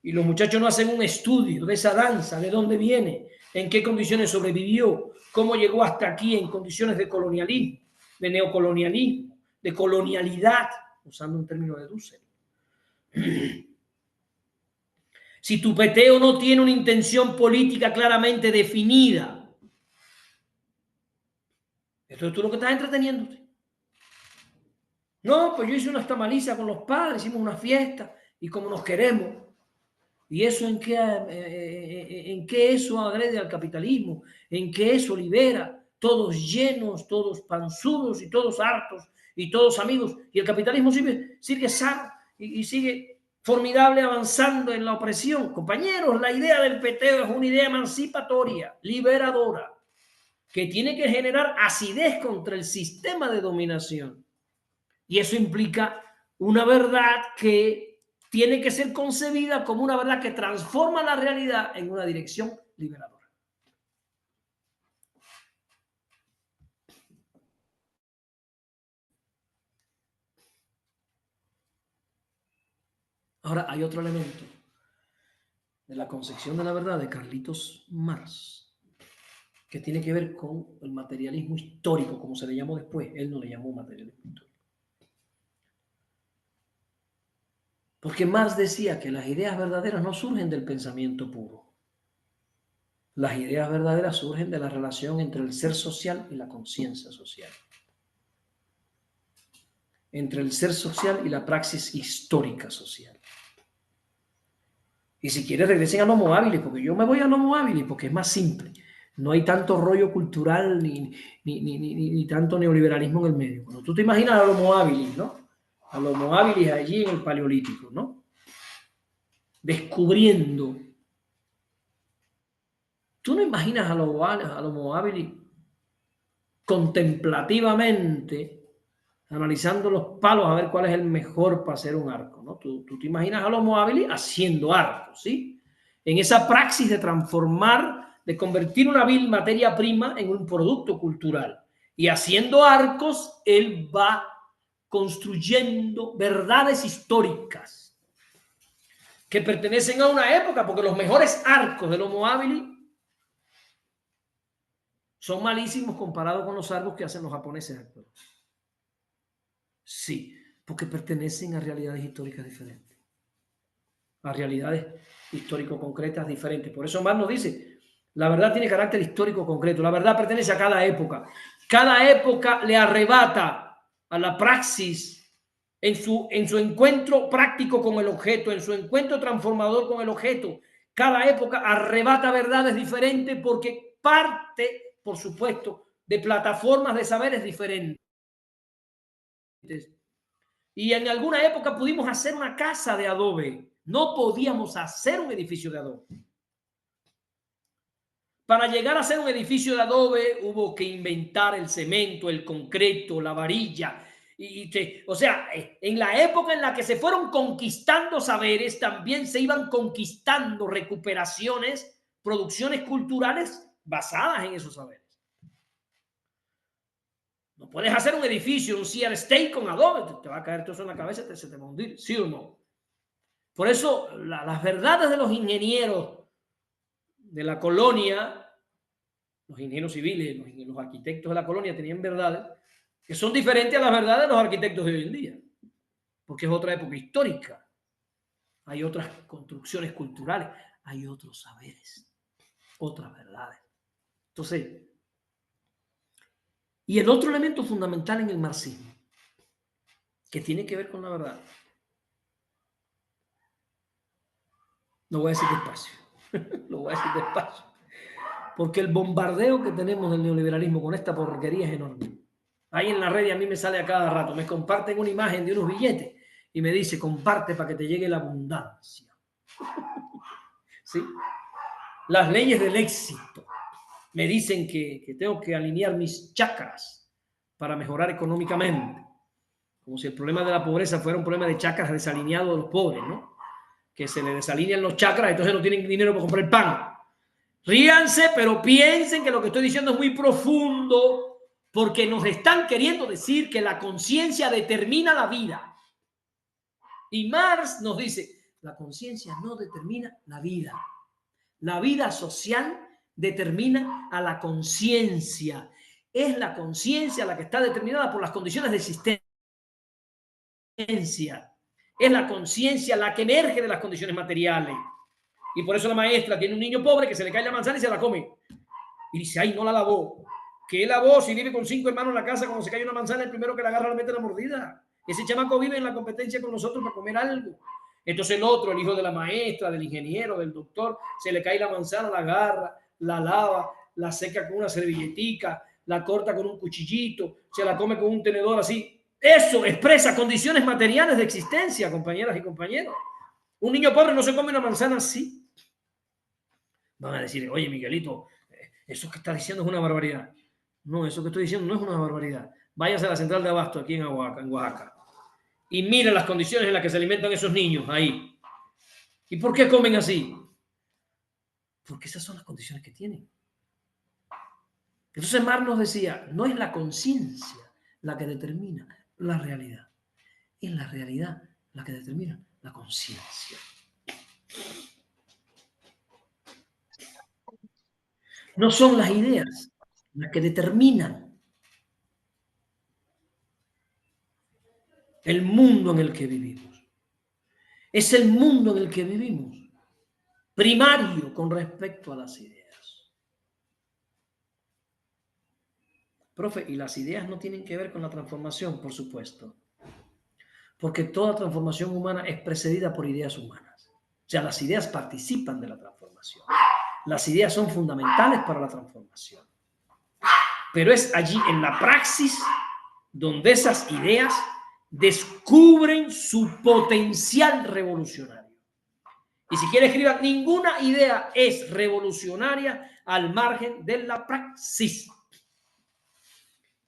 y los muchachos no hacen un estudio de esa danza, de dónde viene, en qué condiciones sobrevivió, cómo llegó hasta aquí en condiciones de colonialismo, de neocolonialismo, de colonialidad, usando un término de Dussel. Si tu peteo no tiene una intención política claramente definida, entonces tú lo que estás entreteniéndote. No, pues yo hice unas tamalizas con los padres, hicimos una fiesta y como nos queremos. ¿Y eso en qué eso agrede al capitalismo? ¿En qué eso libera? Todos llenos, todos panzudos y todos hartos y todos amigos. Y el capitalismo sigue sano y sigue formidable avanzando en la opresión. Compañeros, la idea del peteo es una idea emancipatoria, liberadora, que tiene que generar acidez contra el sistema de dominación. Y eso implica una verdad que tiene que ser concebida como una verdad que transforma la realidad en una dirección liberadora. Ahora, hay otro elemento de la concepción de la verdad de Carlitos Marx, que tiene que ver con el materialismo histórico, como se le llamó después. Él no le llamó materialismo histórico. Porque Marx decía que las ideas verdaderas no surgen del pensamiento puro. Las ideas verdaderas surgen de la relación entre el ser social y la conciencia social. Entre el ser social y la praxis histórica social. Y si quieres regresen al Homo habilis, porque yo me voy al Homo habilis porque es más simple. No hay tanto rollo cultural ni tanto neoliberalismo en el medio. Cuando tú te imaginas al Homo habilis, ¿no? Al Homo habilis allí en el Paleolítico, ¿no? Descubriendo. Tú no imaginas al Homo habilis contemplativamente analizando los palos a ver cuál es el mejor para hacer un arco, ¿no? Tú te imaginas al Homo habilis haciendo arcos, ¿sí? En esa praxis de transformar, de convertir una vil materia prima en un producto cultural. Y haciendo arcos, él va construyendo verdades históricas que pertenecen a una época, porque los mejores arcos del Homo habilis son malísimos comparados con los arcos que hacen los japoneses actuales. Sí, porque pertenecen a realidades históricas diferentes, a realidades histórico-concretas diferentes. Por eso Marx nos dice, la verdad tiene carácter histórico concreto, la verdad pertenece a cada época. Cada época le arrebata a la praxis en su encuentro práctico con el objeto, en su encuentro transformador con el objeto. Cada época arrebata verdades diferentes porque parte, por supuesto, de plataformas de saberes diferentes. Y en alguna época pudimos hacer una casa de adobe. No podíamos hacer un edificio de adobe. Para llegar a hacer un edificio de adobe hubo que inventar el cemento, el concreto, la varilla. O sea, en la época en la que se fueron conquistando saberes, también se iban conquistando recuperaciones, producciones culturales basadas en esos saberes. No puedes hacer un edificio, un Empire State con adobe, te va a caer todo eso en la cabeza, se te va a hundir, ¿sí o no? Por eso las verdades de los ingenieros de la colonia, los ingenieros civiles, los arquitectos de la colonia tenían verdades que son diferentes a las verdades de los arquitectos de hoy en día, porque es otra época histórica, hay otras construcciones culturales, hay otros saberes, otras verdades. Entonces, y el otro elemento fundamental en el marxismo, que tiene que ver con la verdad, lo voy a decir despacio, lo voy a decir despacio, porque el bombardeo que tenemos del neoliberalismo con esta porquería es enorme. Ahí en la red y a mí me sale a cada rato, me comparten una imagen de unos billetes y me dice, comparte para que te llegue la abundancia. ¿Sí? Las leyes del éxito me dicen que tengo que alinear mis chakras para mejorar económicamente. Como si el problema de la pobreza fuera un problema de chakras desalineados de los pobres, ¿no? Que se les desalinean los chakras, entonces no tienen dinero para comprar el pan. Ríanse, pero piensen que lo que estoy diciendo es muy profundo, porque nos están queriendo decir que la conciencia determina la vida. Y Marx nos dice, la conciencia no determina la vida. La vida social determina a la conciencia. Es la conciencia la que está determinada por las condiciones de existencia. Es la conciencia la que emerge de las condiciones materiales. Y por eso la maestra tiene un niño pobre que se le cae la manzana y se la come. Y dice, ay, no la lavó. ¿Qué lavó? Si vive con 5 hermanos en la casa, cuando se cae una manzana, el primero que la agarra le mete la mordida. Ese chamaco vive en la competencia con nosotros para comer algo. Entonces el otro, el hijo de la maestra, del ingeniero, del doctor, se le cae la manzana, la agarra, la lava, la seca con una servilletica, la corta con un cuchillito, se la come con un tenedor así. Eso expresa condiciones materiales de existencia, compañeras y compañeros. Un niño pobre no se come una manzana así. Van a decir, oye, Miguelito, eso que está diciendo es una barbaridad. No, eso que estoy diciendo no es una barbaridad. Váyase a la central de abasto aquí en Oaxaca y mire las condiciones en las que se alimentan esos niños ahí. ¿Y por qué comen así? Porque esas son las condiciones que tienen. Entonces Marx nos decía, no es la conciencia la que determina la realidad. Es la realidad las que determinan la conciencia. No son las ideas las que determinan el mundo en el que vivimos. Es el mundo en el que vivimos, primario con respecto a las ideas. Profe, ¿y las ideas no tienen que ver con la transformación? Por supuesto. Porque toda transformación humana es precedida por ideas humanas. O sea, las ideas participan de la transformación. Las ideas son fundamentales para la transformación. Pero es allí en la praxis donde esas ideas descubren su potencial revolucionario. Y si quiere escribir, ninguna idea es revolucionaria al margen de la praxis.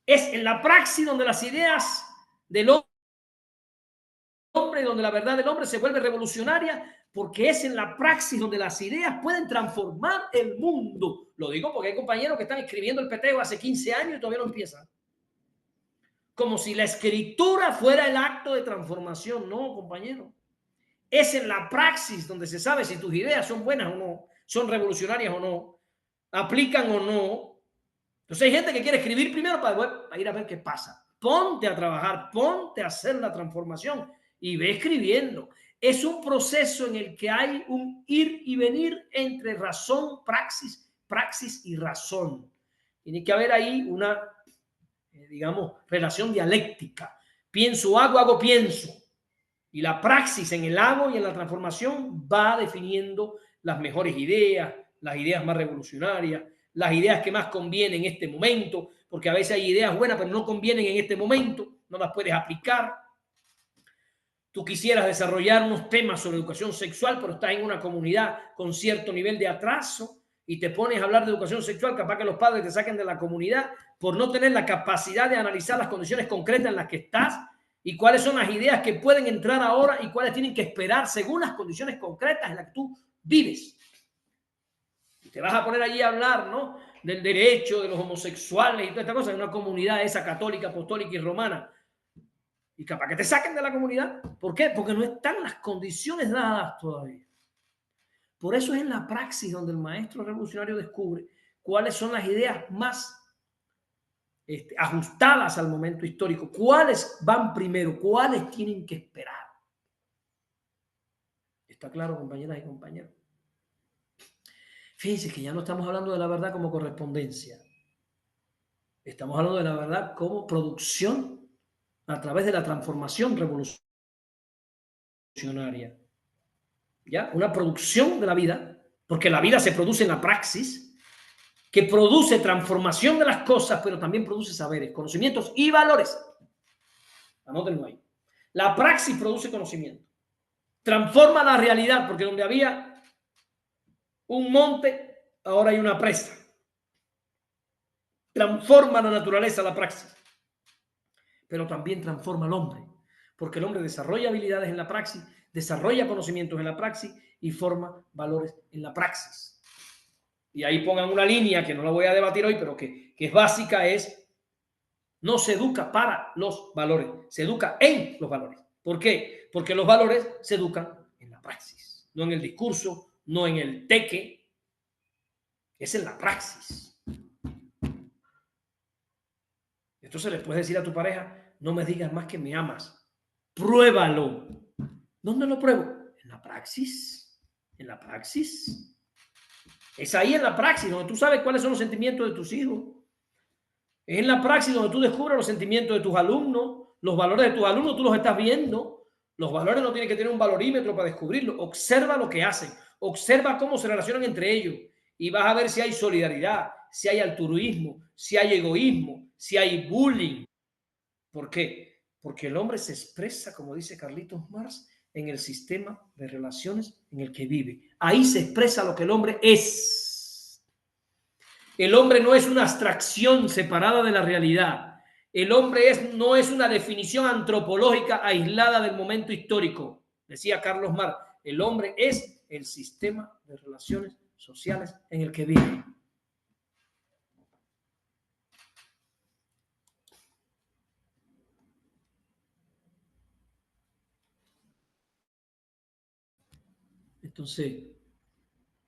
Es en la praxis donde las ideas del hombre, donde la verdad del hombre se vuelve revolucionaria, porque es en la praxis donde las ideas pueden transformar el mundo. Lo digo porque hay compañeros que están escribiendo el peteo hace 15 años y todavía no empiezan. Como si la escritura fuera el acto de transformación. No, compañero. Es en la praxis donde se sabe si tus ideas son buenas o no, son revolucionarias o no, aplican o no. Entonces hay gente que quiere escribir primero para ir a ver qué pasa. Ponte a trabajar, ponte a hacer la transformación y ve escribiendo. Es un proceso en el que hay un ir y venir entre razón, praxis y razón. Tiene que haber ahí una, digamos, relación dialéctica. Pienso, hago, pienso. Y la praxis en el hago y en la transformación va definiendo las mejores ideas, las ideas más revolucionarias, las ideas que más convienen en este momento, porque a veces hay ideas buenas, pero no convienen en este momento, no las puedes aplicar. Tú quisieras desarrollar unos temas sobre educación sexual, pero estás en una comunidad con cierto nivel de atraso y te pones a hablar de educación sexual, capaz que los padres te saquen de la comunidad por no tener la capacidad de analizar las condiciones concretas en las que estás y cuáles son las ideas que pueden entrar ahora y cuáles tienen que esperar según las condiciones concretas en las que tú vives. Y te vas a poner allí a hablar, ¿no?, del derecho de los homosexuales y toda esta cosa en una comunidad esa católica, apostólica y romana. Y capaz que te saquen de la comunidad. ¿Por qué? Porque no están las condiciones dadas todavía. Por eso es en la praxis donde el maestro revolucionario descubre cuáles son las ideas más ajustadas al momento histórico, cuáles van primero, cuáles tienen que esperar. ¿Está claro, compañeras y compañeros? Fíjense que ya no estamos hablando de la verdad como correspondencia. Estamos hablando de la verdad como producción a través de la transformación revolucionaria. ¿Ya? Una producción de la vida, porque la vida se produce en la praxis, que produce transformación de las cosas, pero también produce saberes, conocimientos y valores. Anótenlo ahí. La praxis produce conocimiento. Transforma la realidad, porque donde había un monte, ahora hay una presa. Transforma la naturaleza, la praxis. Pero también transforma al hombre, porque el hombre desarrolla habilidades en la praxis, desarrolla conocimientos en la praxis y forma valores en la praxis. Y ahí pongan una línea que no la voy a debatir hoy, pero que es básica, es no se educa para los valores, se educa en los valores. ¿Por qué? Porque los valores se educan en la praxis, no en el discurso, no en el teque, es en la praxis. Entonces le puedes decir a tu pareja, no me digas más que me amas, pruébalo. ¿Dónde lo pruebo? En la praxis, en la praxis. Es ahí en la praxis donde tú sabes cuáles son los sentimientos de tus hijos. Es en la praxis donde tú descubres los sentimientos de tus alumnos, los valores de tus alumnos, tú los estás viendo. Los valores no tienen que tener un valorímetro para descubrirlo. Observa lo que hacen, observa cómo se relacionan entre ellos y vas a ver si hay solidaridad, si hay altruismo, si hay egoísmo, si hay bullying. ¿Por qué? Porque el hombre se expresa, como dice Carlitos Marx, en el sistema de relaciones en el que vive. Ahí se expresa lo que el hombre es. El hombre no es una abstracción separada de la realidad. El hombre no es una definición antropológica aislada del momento histórico. Decía Carlos Marx, el hombre es el sistema de relaciones sociales en el que vive. Entonces,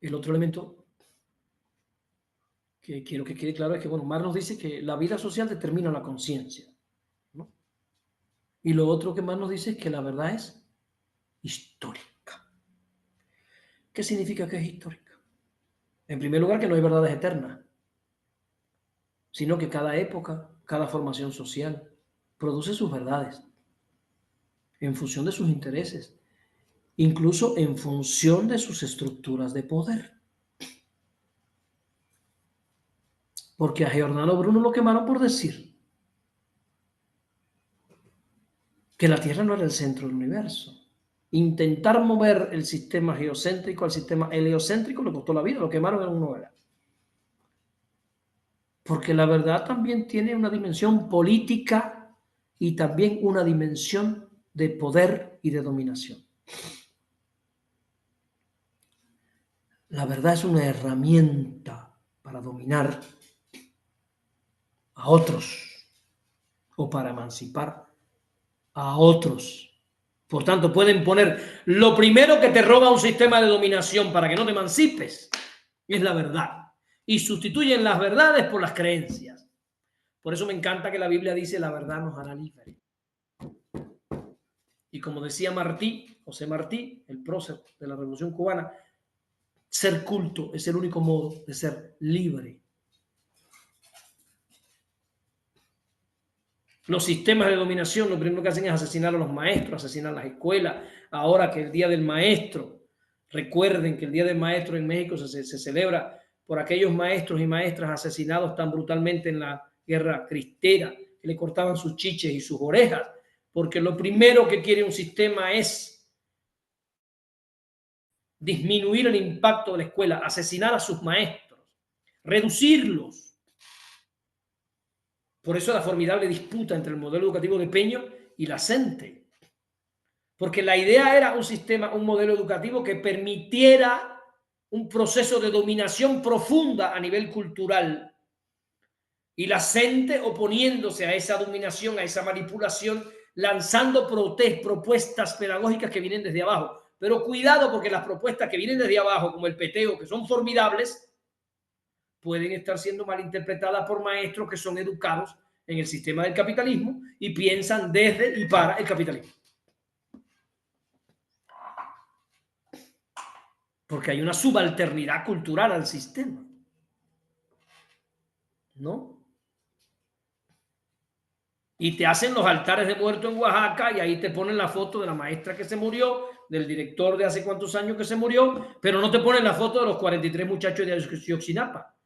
el otro elemento que quiero que quede claro es que, bueno, Marx nos dice que la vida social determina la conciencia, ¿no? Y lo otro que Marx nos dice es que la verdad es histórica. ¿Qué significa que es histórica? En primer lugar, que no hay verdades eternas, sino que cada época, cada formación social produce sus verdades en función de sus intereses, incluso en función de sus estructuras de poder. Porque a Giordano Bruno lo quemaron por decir que la Tierra no era el centro del universo. Intentar mover el sistema geocéntrico al sistema heliocéntrico le costó la vida, lo quemaron en una hoguera. Porque la verdad también tiene una dimensión política y también una dimensión de poder y de dominación. La verdad es una herramienta para dominar a otros o para emancipar a otros. Por tanto, pueden poner lo primero que te roba un sistema de dominación para que no te emancipes, es la verdad. Y sustituyen las verdades por las creencias. Por eso me encanta que la Biblia dice la verdad nos hará libres. Y como decía Martí, José Martí, el prócer de la Revolución Cubana, ser culto es el único modo de ser libre. Los sistemas de dominación lo primero que hacen es asesinar a los maestros, asesinar las escuelas. Ahora que el Día del Maestro, recuerden que el Día del Maestro en México se celebra por aquellos maestros y maestras asesinados tan brutalmente en la guerra cristera, que le cortaban sus chiches y sus orejas, porque lo primero que quiere un sistema es disminuir el impacto de la escuela, asesinar a sus maestros, reducirlos. Por eso la formidable disputa entre el modelo educativo de Peño y la CENTE. Porque la idea era un sistema, un modelo educativo que permitiera un proceso de dominación profunda a nivel cultural. Y la CENTE oponiéndose a esa dominación, a esa manipulación, lanzando propuestas pedagógicas que vienen desde abajo. Pero cuidado, porque las propuestas que vienen desde abajo, como el peteo, que son formidables, pueden estar siendo malinterpretadas por maestros que son educados en el sistema del capitalismo y piensan desde y para el capitalismo. Porque hay una subalternidad cultural al sistema, ¿no? Y te hacen los altares de muerto en Oaxaca y ahí te ponen la foto de la maestra que se murió, del director de hace cuántos años que se murió, pero no te ponen la foto de los 43 muchachos de Ayotzinapa.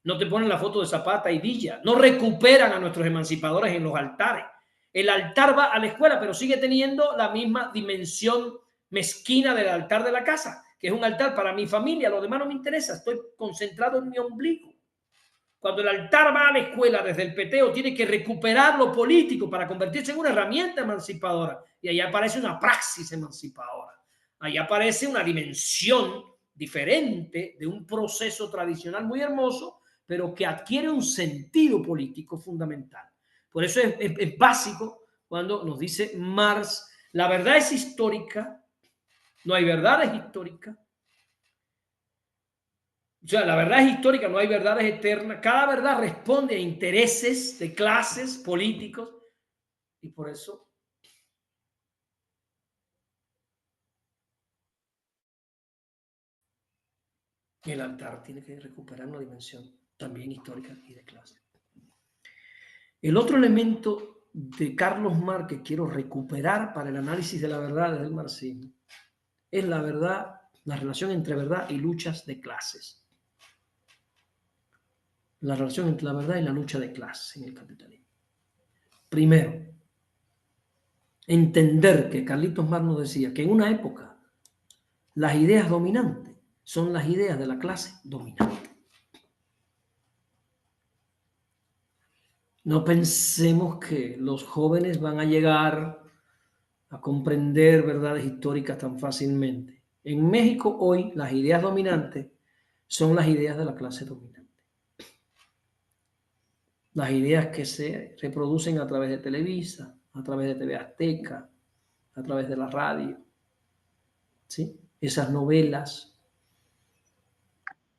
No te ponen la foto de Zapata y Villa. No recuperan a nuestros emancipadores en los altares. El altar va a la escuela, pero sigue teniendo la misma dimensión mezquina del altar de la casa, que es un altar para mi familia. Lo demás no me interesa. Estoy concentrado en mi ombligo. Cuando el altar va a la escuela desde el peteo, tiene que recuperar lo político para convertirse en una herramienta emancipadora. Y ahí aparece una praxis emancipadora. Ahí aparece una dimensión diferente de un proceso tradicional muy hermoso, pero que adquiere un sentido político fundamental. Por eso es básico cuando nos dice Marx, la verdad es histórica, no hay verdades históricas. O sea, la verdad es histórica, no hay verdades eternas. Cada verdad responde a intereses de clases políticos y por eso el altar tiene que recuperar una dimensión también histórica y de clase. El otro elemento de Carlos Marx que quiero recuperar para el análisis de la verdad del marxismo es la verdad, la relación entre verdad y luchas de clases. La relación entre la verdad y la lucha de clases en el capitalismo. Primero, entender que Carlitos Marx nos decía que en una época las ideas dominantes son las ideas de la clase dominante. No pensemos que los jóvenes van a llegar a comprender verdades históricas tan fácilmente. En México hoy las ideas dominantes son las ideas de la clase dominante. Las ideas que se reproducen a través de Televisa, a través de TV Azteca, a través de la radio. ¿Sí? esas novelas,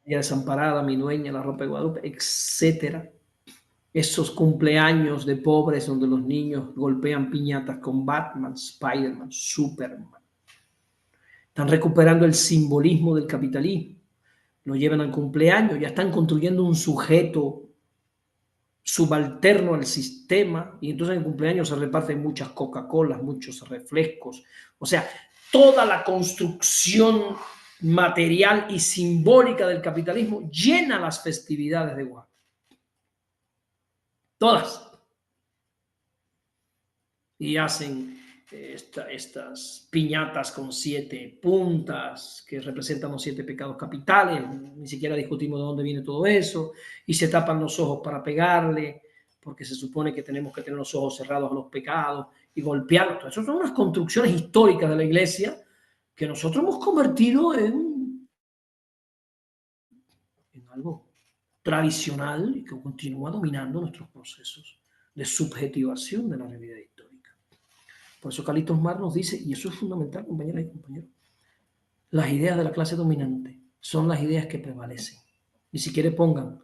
Ella Desamparada, Mi Dueña, La Ropa de Guadalupe, etcétera. Esos cumpleaños de pobres donde los niños golpean piñatas con Batman, Spider-Man, Superman. Están recuperando el simbolismo del capitalismo. Lo llevan al cumpleaños, ya están construyendo un sujeto subalterno al sistema, y entonces en el cumpleaños se reparten muchas Coca-Colas, muchos refrescos. O sea, toda la construcción material y simbólica del capitalismo llena las festividades de Oaxaca. Todas. Y hacen estas piñatas con 7 puntas que representan los 7 pecados capitales. Ni siquiera discutimos de dónde viene todo eso. Y se tapan los ojos para pegarle, porque se supone que tenemos que tener los ojos cerrados a los pecados y golpearlos. Esas son unas construcciones históricas de la iglesia que nosotros hemos convertido en algo tradicional y que continúa dominando nuestros procesos de subjetivación de la realidad histórica. Por eso Carlitos Marx nos dice, y eso es fundamental, compañeras y compañeros, las ideas de la clase dominante son las ideas que prevalecen. Ni siquiera pongan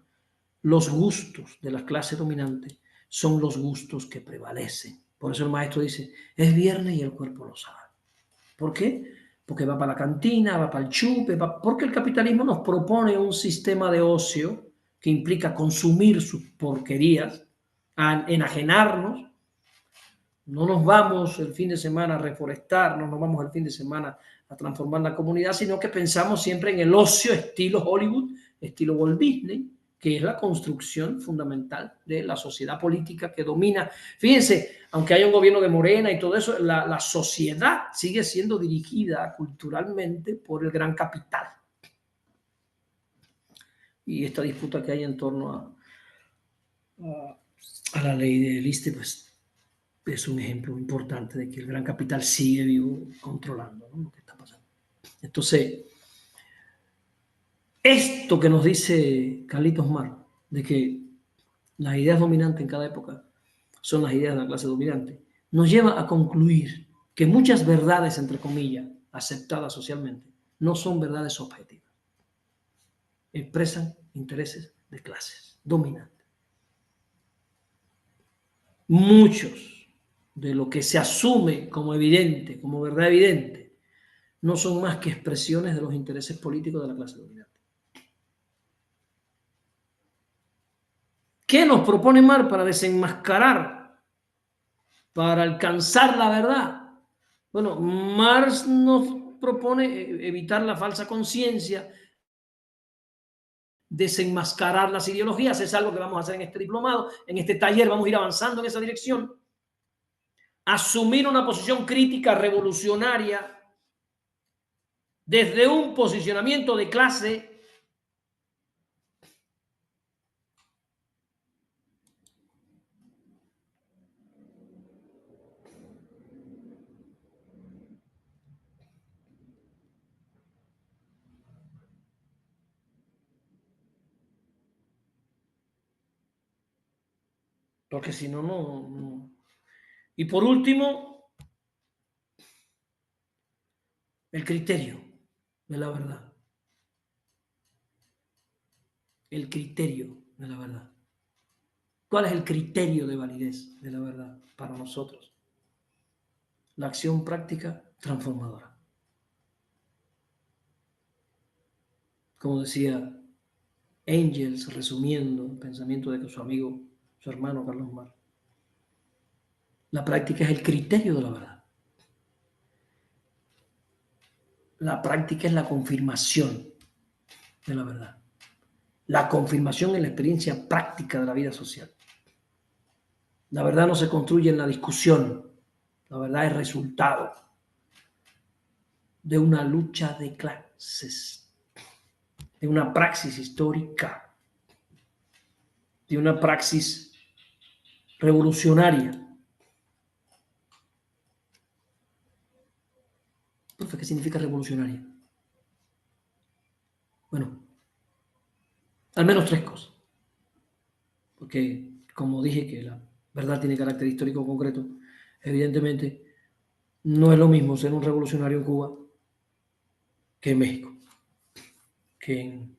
los gustos de la clase dominante son los gustos que prevalecen. Por eso el maestro dice, es viernes y el cuerpo lo sabe. ¿Por qué? Porque va para la cantina, va para el chupe, porque el capitalismo nos propone un sistema de ocio que implica consumir sus porquerías, enajenarnos. No nos vamos el fin de semana a reforestar, no nos vamos el fin de semana a transformar la comunidad, sino que pensamos siempre en el ocio estilo Hollywood, estilo Walt Disney, que es la construcción fundamental de la sociedad política que domina. Fíjense, aunque haya un gobierno de Morena y todo eso, la sociedad sigue siendo dirigida culturalmente por el gran capital. Y esta disputa que hay en torno a la ley de Liste, pues es un ejemplo importante de que el gran capital sigue vivo controlando, ¿no?, lo que está pasando. Entonces, esto que nos dice Carlitos Marx, de que las ideas dominantes en cada época son las ideas de la clase dominante, nos lleva a concluir que muchas verdades, entre comillas, aceptadas socialmente, no son verdades objetivas. Expresan intereses de clases dominantes. Muchos de lo que se asume como evidente, como verdad evidente, no son más que expresiones de los intereses políticos de la clase dominante. ¿Qué nos propone Marx para desenmascarar, para alcanzar la verdad? Bueno, Marx nos propone evitar la falsa conciencia, desenmascarar las ideologías. Es algo que vamos a hacer en este diplomado, en este taller vamos a ir avanzando en esa dirección. Asumir una posición crítica revolucionaria desde un posicionamiento de clase. Porque si no, no. Y por último, el criterio de la verdad. El criterio de la verdad. ¿Cuál es el criterio de validez de la verdad para nosotros? La acción práctica transformadora. Como decía Engels, resumiendo el pensamiento de su amigo, su hermano Carlos Marx, la práctica es el criterio de la verdad. La práctica es la confirmación de la verdad. La confirmación en la experiencia práctica de la vida social. La verdad no se construye en la discusión. La verdad es resultado de una lucha de clases, de una praxis histórica, de una praxis revolucionaria. Profe, ¿qué significa revolucionaria? Bueno, al menos 3 cosas. Porque, como dije, que la verdad tiene carácter histórico concreto, evidentemente no es lo mismo ser un revolucionario en Cuba que en México, que en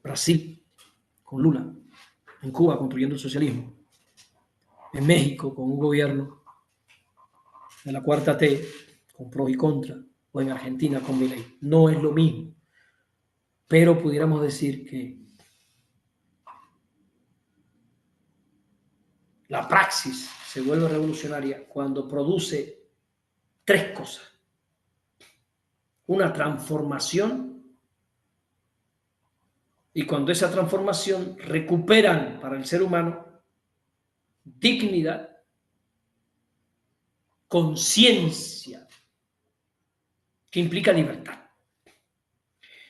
Brasil, con Lula, en Cuba, construyendo el socialismo, en México, con un gobierno de la cuarta T, con pros y contras, o en Argentina, con Milei. No es lo mismo, pero pudiéramos decir que la praxis se vuelve revolucionaria cuando produce tres cosas. Una transformación, y cuando esa transformación recuperan para el ser humano dignidad, conciencia, que implica libertad.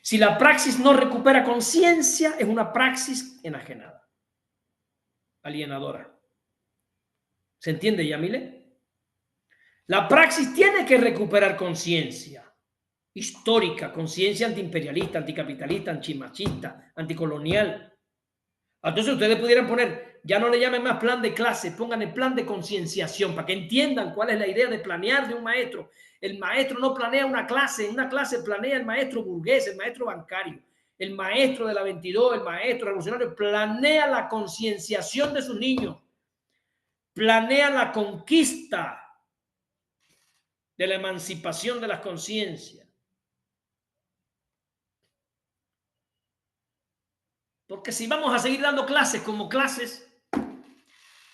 Si la praxis no recupera conciencia, es una praxis enajenada, alienadora. ¿Se entiende, Yamile? La praxis tiene que recuperar conciencia histórica, conciencia antiimperialista, anticapitalista, antimachista, anticolonial. Entonces ustedes pudieran poner, ya no le llamen más plan de clase, pongan el plan de concienciación para que entiendan cuál es la idea de planear de un maestro. El maestro no planea una clase, en una clase planea el maestro burgués, el maestro bancario, el maestro de la 22, el maestro revolucionario, planea la concienciación de sus niños, planea la conquista de la emancipación de las conciencias. Porque si vamos a seguir dando clases como clases,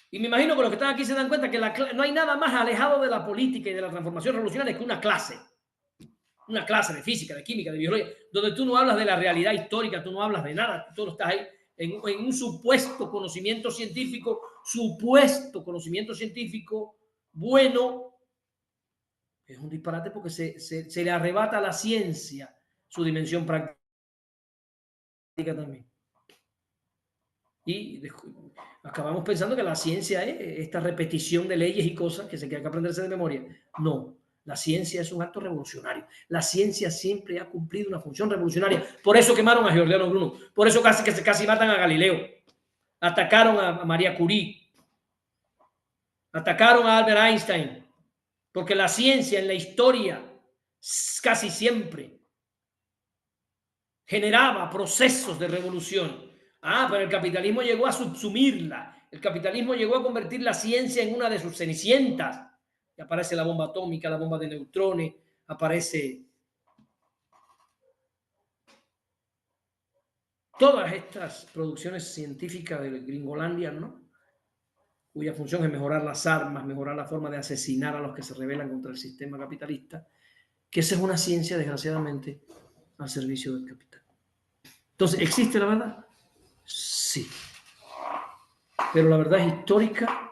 y me imagino que los que están aquí se dan cuenta que no hay nada más alejado de la política y de la transformación revolucionaria que una clase de física, de química, de biología, donde tú no hablas de la realidad histórica, tú no hablas de nada, tú estás ahí en un supuesto conocimiento científico bueno. Es un disparate porque se le arrebata a la ciencia su dimensión práctica también. Y acabamos pensando que la ciencia es esta repetición de leyes y cosas que se queda que aprenderse de memoria. No, la ciencia es un acto revolucionario. La ciencia siempre ha cumplido una función revolucionaria. Por eso quemaron a Giordano Bruno. Por eso casi matan a Galileo. Atacaron a María Curie. Atacaron a Albert Einstein. Porque la ciencia en la historia casi siempre generaba procesos de revolución. Pero el capitalismo llegó a subsumirla. El capitalismo llegó a convertir la ciencia en una de sus cenicientas. Y aparece la bomba atómica, la bomba de neutrones, aparece todas estas producciones científicas de Gringolandia, ¿no? Cuya función es mejorar las armas, mejorar la forma de asesinar a los que se rebelan contra el sistema capitalista, que esa es una ciencia, desgraciadamente, al servicio del capital. Entonces, ¿existe la verdad? Sí. Pero la verdad es histórica,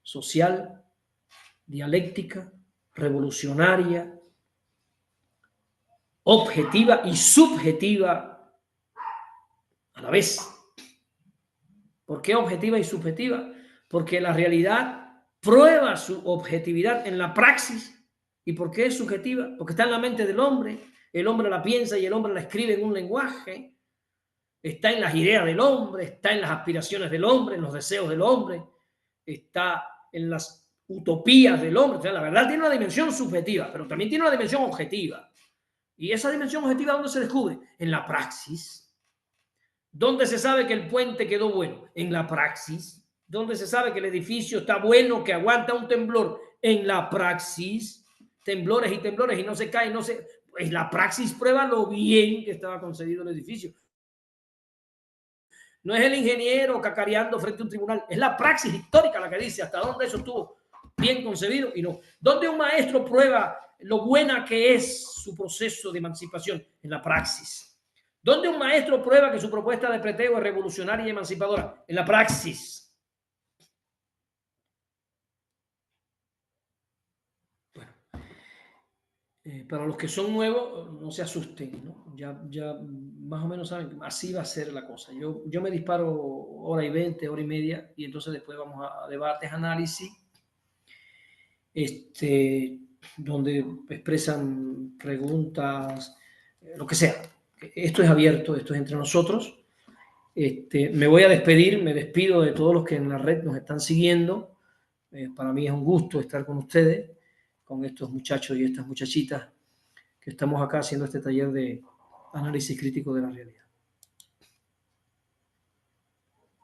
social, dialéctica, revolucionaria, objetiva y subjetiva a la vez. ¿Por qué objetiva y subjetiva? Porque la realidad prueba su objetividad en la praxis. ¿Y por qué es subjetiva? Porque está en la mente del hombre. El hombre la piensa y el hombre la escribe en un lenguaje. Está en las ideas del hombre, está en las aspiraciones del hombre, en los deseos del hombre, está en las utopías del hombre. O sea, la verdad tiene una dimensión subjetiva, pero también tiene una dimensión objetiva. ¿Y esa dimensión objetiva dónde se descubre? En la praxis. ¿Dónde se sabe que el puente quedó bueno? En la praxis. ¿Dónde se sabe que el edificio está bueno, que aguanta un temblor? En la praxis. Temblores y no se cae, pues la praxis prueba lo bien que estaba concebido el edificio. No es el ingeniero cacareando frente a un tribunal, es la praxis histórica la que dice hasta dónde eso estuvo bien concebido y no. ¿Dónde un maestro prueba lo buena que es su proceso de emancipación? En la praxis. ¿Dónde un maestro prueba que su propuesta de preteo es revolucionaria y emancipadora? En la praxis. Bueno, para los que son nuevos, no se asusten, ¿no? Ya más o menos saben, así va a ser la cosa. Yo me disparo hora y 20, hora y media, y entonces después vamos a debates, análisis, donde expresan preguntas, lo que sea. Esto es abierto, esto es entre nosotros. Me voy a despedir, me despido de todos los que en la red nos están siguiendo. Para mí es un gusto estar con ustedes. con estos muchachos y estas muchachitas que estamos acá haciendo este taller de análisis crítico de la realidad.